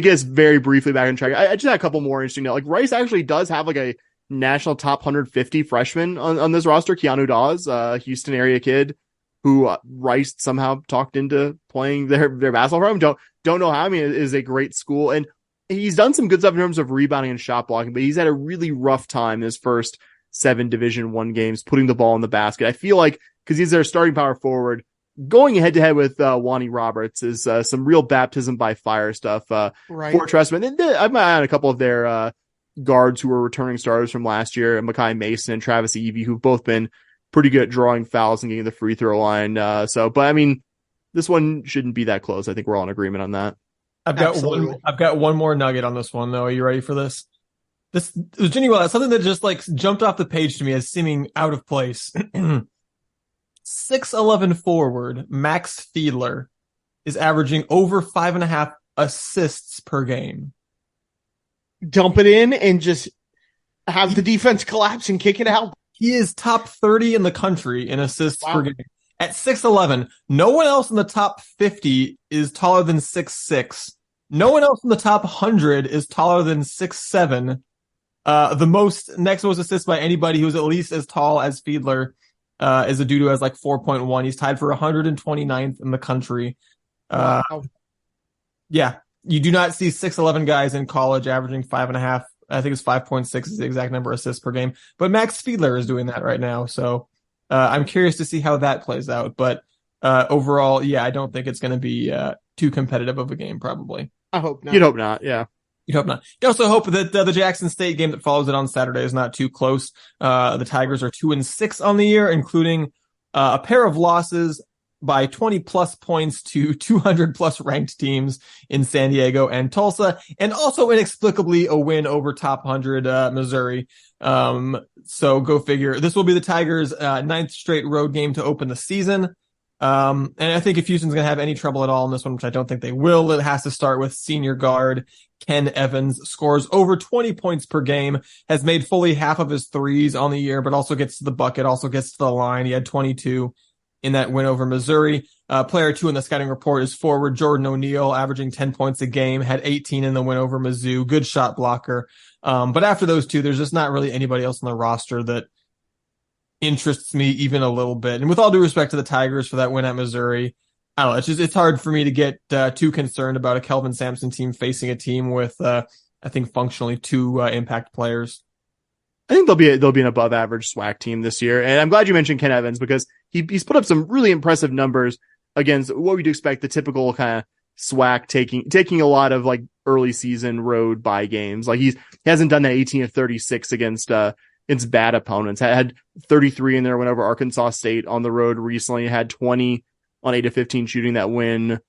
get us very briefly back on track, I just had a couple more interesting notes. Like Rice actually does have like a national top 150 freshman on this roster. Keanu Dawes, Houston area kid who Rice somehow talked into playing their basketball program. Don't know how. I mean, it is a great school, and he's done some good stuff in terms of rebounding and shot blocking, but he's had a really rough time in his first 7 Division I games putting the ball in the basket. I feel like because he's their starting power forward, going head to head with Wani Roberts is some real baptism by fire stuff right. for Tressman. And I've had a couple of their guards who were returning starters from last year, Mekhi Mason and Travis Evie, who've both been pretty good at drawing fouls and getting the free throw line. But I mean, this one shouldn't be that close. I think we're all in agreement on that. I've got one more nugget on this one though. Are you ready for this? This was genuine. Something that just like jumped off the page to me as seeming out of place. 6'11" forward Max Fiedler is averaging over 5.5 assists per game. Dump it in and just have the defense collapse and kick it out. He is top 30 in the country in assists per game. At 6'11", no one else in the top 50 is taller than 6'6". No one else in the top 100 is taller than 6'7". The next most assists by anybody who's at least as tall as Fiedler is a dude who has like 4.1. He's tied for 129th in the country. Yeah, you do not see 6'11" guys in college averaging 5.5. I think it's 5.6 is the exact number of assists per game. But Max Fiedler is doing that right now. So I'm curious to see how that plays out. But overall, yeah, I don't think it's going to be too competitive of a game, probably. I hope not. You'd hope not, yeah. You'd hope not. You also hope that the Jackson State game that follows it on Saturday is not too close. The Tigers are 2-6 on the year, including a pair of losses by 20 plus points to 200 plus ranked teams in San Diego and Tulsa, and also inexplicably a win over top 100 Missouri. So go figure. This will be the Tigers' 9th straight road game to open the season. And I think if Houston's going to have any trouble at all in this one, which I don't think they will, it has to start with senior guard Ken Evans. Scores over 20 points per game, has made fully half of his threes on the year, but also gets to the bucket, also gets to the line. He had 22 in that win over Missouri. Player 2 in the scouting report is forward Jordan O'Neal, averaging 10 points a game, had 18 in the win over Mizzou. Good shot blocker. But after those two, there's just not really anybody else on the roster that interests me even a little bit. And with all due respect to the Tigers for that win at Missouri, I don't know. It's hard for me to get too concerned about a Kelvin Sampson team facing a team with, I think, functionally 2 impact players. I think they'll be an above average SWAC team this year. And I'm glad you mentioned Ken Evans because he's put up some really impressive numbers against what we'd expect the typical kind of SWAC taking a lot of like early season road bye games. Like he hasn't done that 18 of 36 against against bad opponents. Had 33 in there went over Arkansas State on the road recently. Had 20 on 8 of 15 shooting that win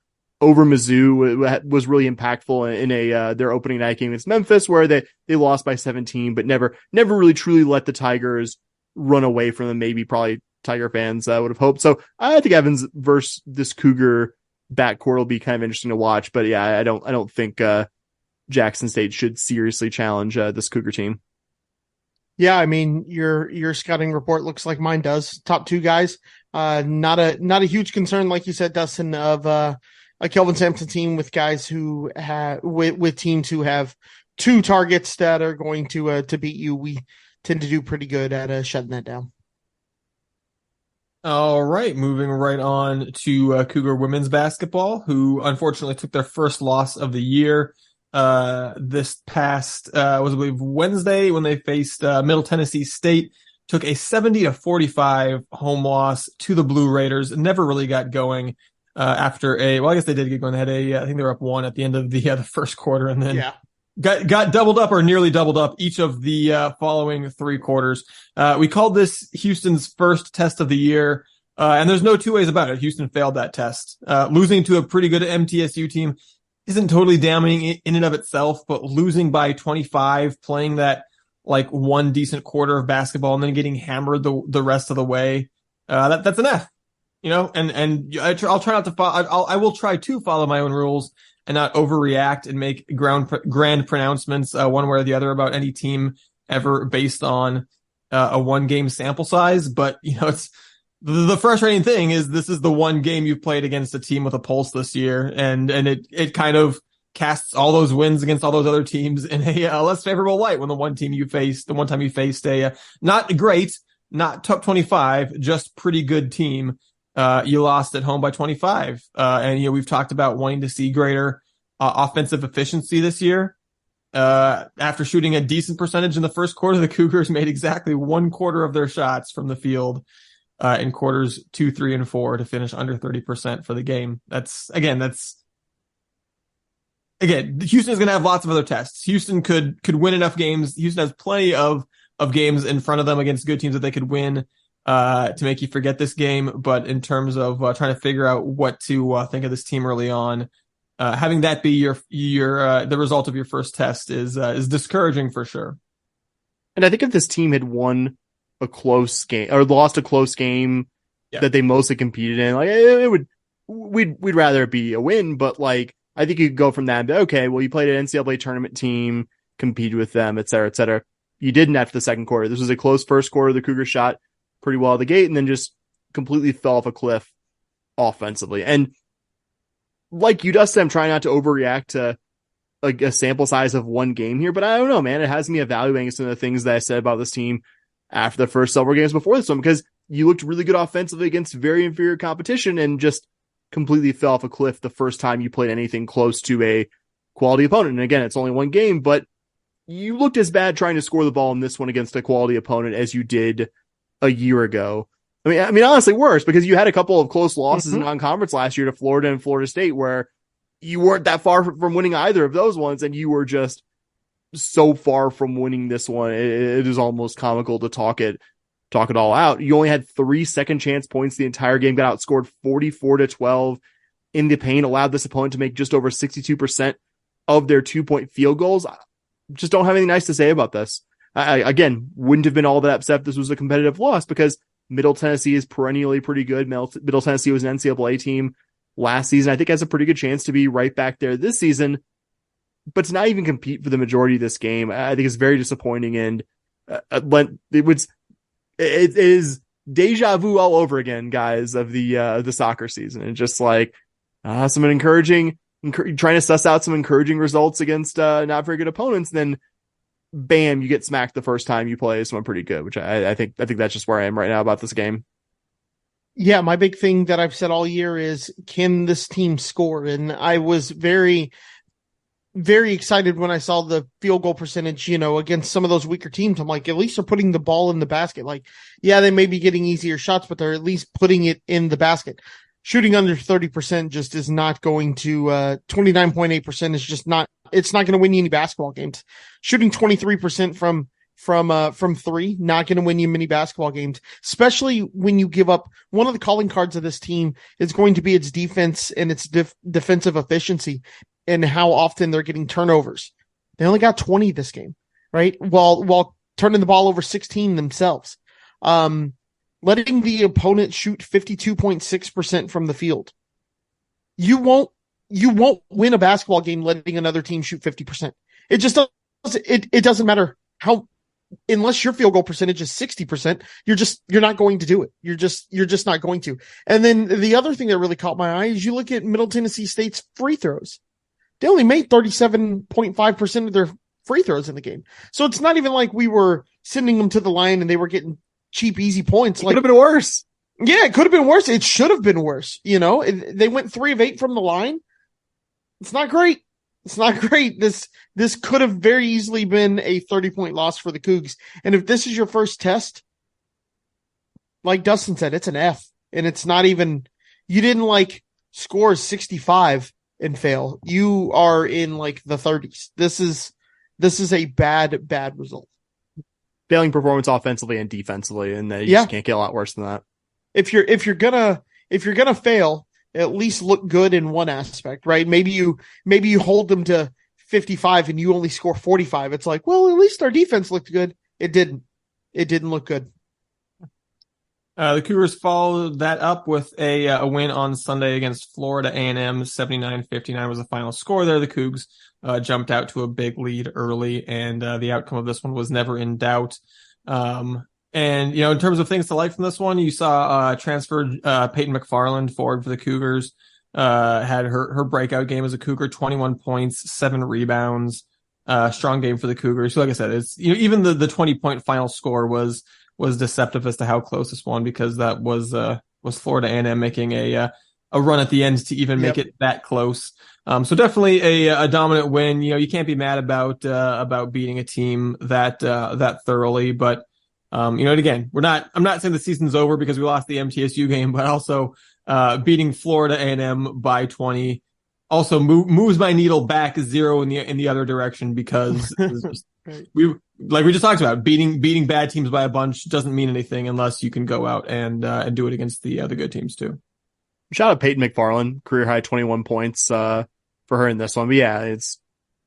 over Mizzou was really impactful in their opening night game against Memphis, where they lost by 17, but never really truly let the Tigers run away from them. Maybe probably Tiger fans would have hoped. So I think Evans versus this Cougar backcourt will be kind of interesting to watch. But yeah, I don't think Jackson State should seriously challenge this Cougar team. Yeah, I mean, your scouting report looks like mine does. Top two guys, not a huge concern, like you said, Dustin, of a Kelvin Sampson team with guys who have with teams who have two targets that are going to beat you. We tend to do pretty good at shutting that down. All right, moving right on to Cougar women's basketball, who unfortunately took their first loss of the year this past was I believe Wednesday when they faced Middle Tennessee State. Took a 70-45 home loss to the Blue Raiders. Never really got going after I guess they did get going. They had I think they were up 1 at the end of the first quarter, and then got doubled up or nearly doubled up each of the following 3 quarters. We called this Houston's first test of the year, and there's no two ways about it. Houston failed that test. Losing to a pretty good MTSU team isn't totally damning in and of itself, but losing by 25, playing that like one decent quarter of basketball and then getting hammered the rest of the way, that's an F. And I'll try not to follow. I will try to follow my own rules and not overreact and make grand pronouncements one way or the other about any team ever based on a 1 game sample size. But it's the frustrating thing is this is the 1 game you've played against a team with a pulse this year, and it kind of casts all those wins against all those other teams in a less favorable light when the one time you faced a not great, not top 25, just pretty good team. You lost at home by 25. And we've talked about wanting to see greater offensive efficiency this year. After shooting a decent percentage in the first quarter, the Cougars made exactly 1/4 of their shots from the field in quarters 2, 3, and 4 to finish under 30% for the game. Houston is going to have lots of other tests. Houston could win enough games. Houston has plenty of games in front of them against good teams that they could win to make you forget this game. But in terms of trying to figure out what to think of this team early on, having that be your the result of your first test is discouraging for sure. And I think if this team had won a close game or lost a close game that they mostly competed in, like we'd rather it be a win. But like I think you could go from that and be, okay, well, you played an NCAA tournament team, competed with them, et cetera, et cetera. You didn't after the second quarter. This was a close first quarter. The Cougars shot pretty well at the gate and then just completely fell off a cliff offensively. And like you, Dustin, I'm trying not to overreact to like a sample size of 1 game here, but I don't know, man. It has me evaluating some of the things that I said about this team after the first several games before this one, because you looked really good offensively against very inferior competition and just completely fell off a cliff the first time you played anything close to a quality opponent. And again, it's only 1 game, but you looked as bad trying to score the ball in this one against a quality opponent as you did a year ago. I mean, honestly, worse, because you had a couple of close losses in non-conference last year to Florida and Florida State, where you weren't that far from winning either of those ones, and you were just so far from winning this one. It is almost comical to talk it all out. You only had 3 second chance points the entire game, got outscored 44-12 in the paint, allowed this opponent to make just over 62% of their 2-point field goals. Just don't have anything nice to say about this. I again, wouldn't have been all that upset if this was a competitive loss, because Middle Tennessee is perennially pretty good. Middle Tennessee was an NCAA team last season. I think has a pretty good chance to be right back there this season, but to not even compete for the majority of this game, I think is very disappointing. And it is deja vu all over again, guys, of the soccer season. And just like some trying to suss out some encouraging results against not very good opponents, and then bam, you get smacked the first time you play someone pretty good, which I think that's just where I am right now about this game. Yeah, my big thing that I've said all year is, can this team score? And I was very, very excited when I saw the field goal percentage, against some of those weaker teams. I'm like, at least they're putting the ball in the basket. Like, yeah, they may be getting easier shots, but they're at least putting it in the basket. Shooting under 30% just is not going to, 29.8% is just not, it's not going to win you any basketball games. Shooting 23% from from three, not going to win you many basketball games, especially when you give up. One of the calling cards of this team is going to be its defense and its defensive efficiency and how often they're getting turnovers. They only got 20 this game, right? While turning the ball over 16 themselves. Letting the opponent shoot 52.6% from the field. You won't win a basketball game letting another team shoot 50%. It just doesn't, it doesn't matter how, unless your field goal percentage is 60%, you're not going to do it. You're just not going to. And then the other thing that really caught my eye is you look at Middle Tennessee State's free throws. They only made 37.5% of their free throws in the game. So it's not even like we were sending them to the line and they were getting cheap, easy points. It could have been worse. Yeah, it could have been worse. It should have been worse. They went 3 of 8 from the line. It's not great. It's not great. This could have very easily been a 30-point loss for the Cougs. And if this is your first test, like Dustin said, it's an F. And it's not even, you didn't score 65 and fail. You are in the 30s. This is a bad result. Failing performance offensively and defensively, and you just can't get a lot worse than that. If you're gonna fail, at least look good in one aspect, right? Maybe you hold them to 55 and you only score 45. It's like, well, at least our defense looked good. It didn't look good. The Cougars followed that up with a win on Sunday against Florida A&M. 79-59 was the final score there. The Cougs jumped out to a big lead early, and the outcome of this one was never in doubt. And, in terms of things to like from this one, you saw transferred Peyton McFarland forward for the Cougars, had her breakout game as a Cougar, 21 points, 7 rebounds, strong game for the Cougars. So like I said, it's, even the 20-point final score was deceptive as to how close this one, because that was Florida A&M making a run at the end to even make it that close. So definitely a dominant win. You can't be mad about beating a team that thoroughly, but and again, I'm not saying the season's over because we lost the MTSU game, but also beating Florida A&M by 20 also moves my needle back 0 in the other direction, because we just talked about, beating bad teams by a bunch doesn't mean anything unless you can go out and do it against the good teams too. Shout out Peyton McFarland, career high 21 points for her in this one. But yeah, it's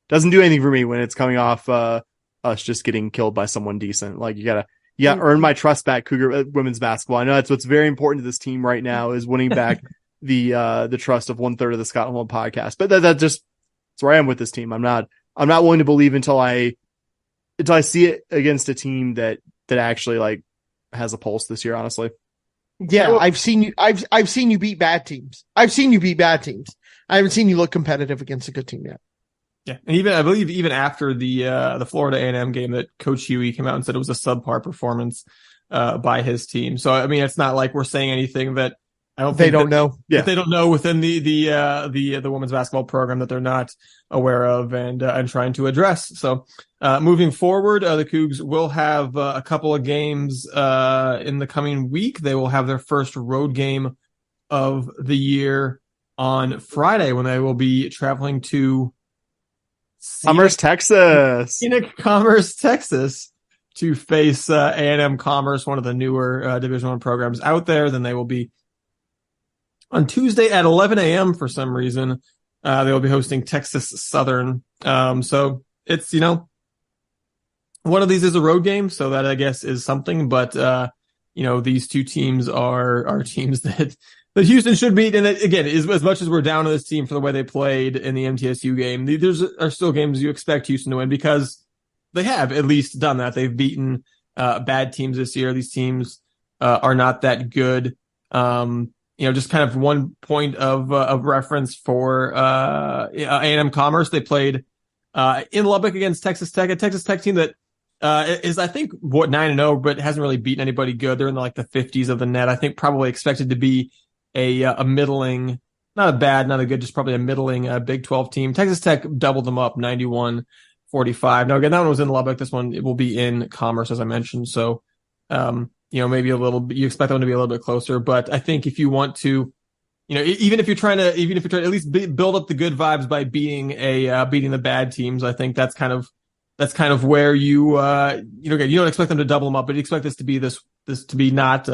doesn't do anything for me when it's coming off us just getting killed by someone decent. You gotta earn my trust back, Cougar women's basketball. I know that's what's very important to this team right now, is winning back the trust of 1/3 of the Scott Holm podcast. But that's where I am with this team. I'm not willing to believe until I see it against a team that actually has a pulse this year, honestly. Yeah, I've seen you beat bad teams. I haven't seen you look competitive against a good team yet. Yeah, and I believe even after the Florida A&M game, that Coach Huey came out and said it was a subpar performance by his team. So I mean, it's not like we're saying anything that they don't know within the women's basketball program that they're not aware of and trying to address. So moving forward, the Cougs will have a couple of games in the coming week. They will have their first road game of the year on Friday, when they will be traveling to Commerce, Texas. Commerce, Texas, to face A&M Commerce, one of the newer Division I programs out there. Then they will be on Tuesday at 11 a.m. for some reason. They will be hosting Texas Southern. So it's, one of these is a road game, so that I guess is something. But these two teams are teams that Houston should beat. And again, as much as we're down on this team for the way they played in the MTSU game, these are still games you expect Houston to win, because they have at least done that. They've beaten bad teams this year. These teams are not that good. Just kind of one point of reference for A&M Commerce. They played in Lubbock against Texas Tech, a Texas Tech team that is, I think, 9-0, but hasn't really beaten anybody good. They're in the 50s of the net. I think probably expected to be a middling, not a bad, not a good, just probably a middling Big 12 team. Texas Tech doubled them up, 91-45. Now, again, that one was in Lubbock. This one, it will be in Commerce, as I mentioned. So, maybe you expect them to be a little bit closer. But I think if you want to, even if you're trying to at least build up the good vibes by beating the bad teams, I think that's kind of that's kind of where you again, you don't expect them to double them up, but you expect this to be this to be not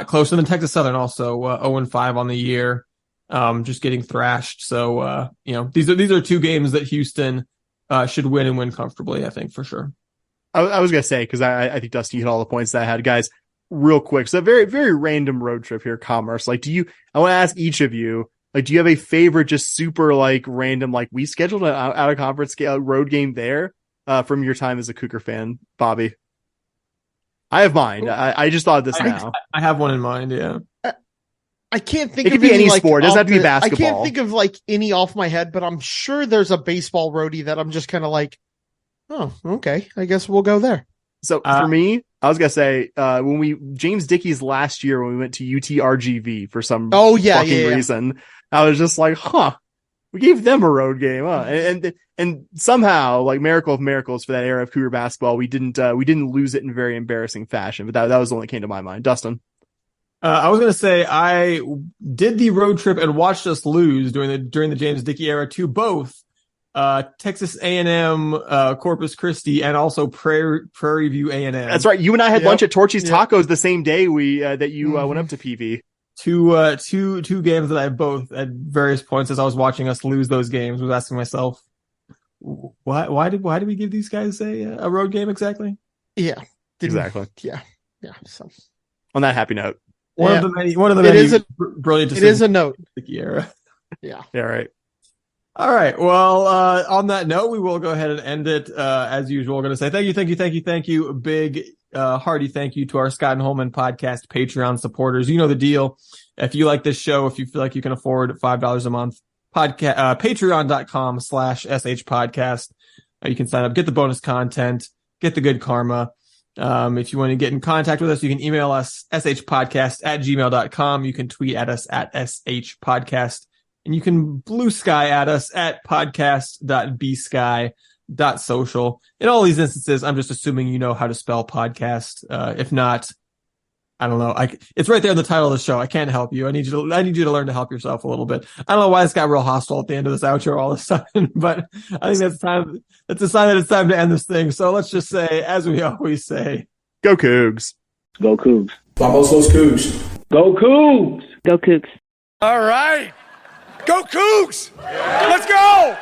close. And then Texas Southern also 0-5 on the year, just getting thrashed. So these are two games that Houston should win and win comfortably, I think, for sure. I was gonna say, because I think Dusty hit all the points that I had, guys. Real quick, so a very, very random road trip here, Commerce. Like, I want to ask each of you, like, do you have a favorite, just super like random, like we scheduled an out of conference road game there from your time as a Cougar fan, Bobby? I have mine. I just thought of this now. I have one in mind. Yeah. I can't think it of could be any like, sport. It doesn't have to be basketball. I can't think of like any off my head, but I'm sure there's a baseball roadie that I'm just kind of like, oh, okay, I guess we'll go there. So for me, I was gonna say when James Dickey's last year when we went to UTRGV for some reason, I was just like, we gave them a road game, and somehow, like miracle of miracles for that era of Cougar basketball, we didn't lose it in very embarrassing fashion. But that was the one that came to my mind. Dustin. I was gonna say I did the road trip and watched us lose during the James Dickey era to both Texas A&M, Corpus Christi, and also Prairie View A&M. That's right. You and I had lunch at Torchy's Tacos the same day that you went up to PV. Two games that I both at various points as I was watching us lose those games was asking myself, why did we give these guys a road game exactly? Yeah, exactly. Yeah. So on that happy note, one of the many brilliant. It is a note. Era. Yeah. Yeah. Right. All right. Well, on that note, we will go ahead and end it as usual. We're going to say thank you. Big, hearty thank you to our Scott and Holman podcast Patreon supporters. You know the deal. If you like this show, if you feel like you can afford $5 a month, patreon.com/SH podcast. You can sign up, get the bonus content, get the good karma. If you want to get in contact with us, you can email us shpodcast@gmail.com. You can tweet at us at shpodcast. And you can blue sky at us at podcast.bsky.social. In all these instances, I'm just assuming you know how to spell podcast. If not, I don't know. It's right there in the title of the show. I can't help you. I need you to learn to help yourself a little bit. I don't know why this got real hostile at the end of this outro all of a sudden, but I think that's time. That's a sign that it's time to end this thing. So let's just say, as we always say, go Cougs. Go Cougs. Vamos los Cougs. Go Cougs. Go Cougs. All right. Go Cougs! Let's go!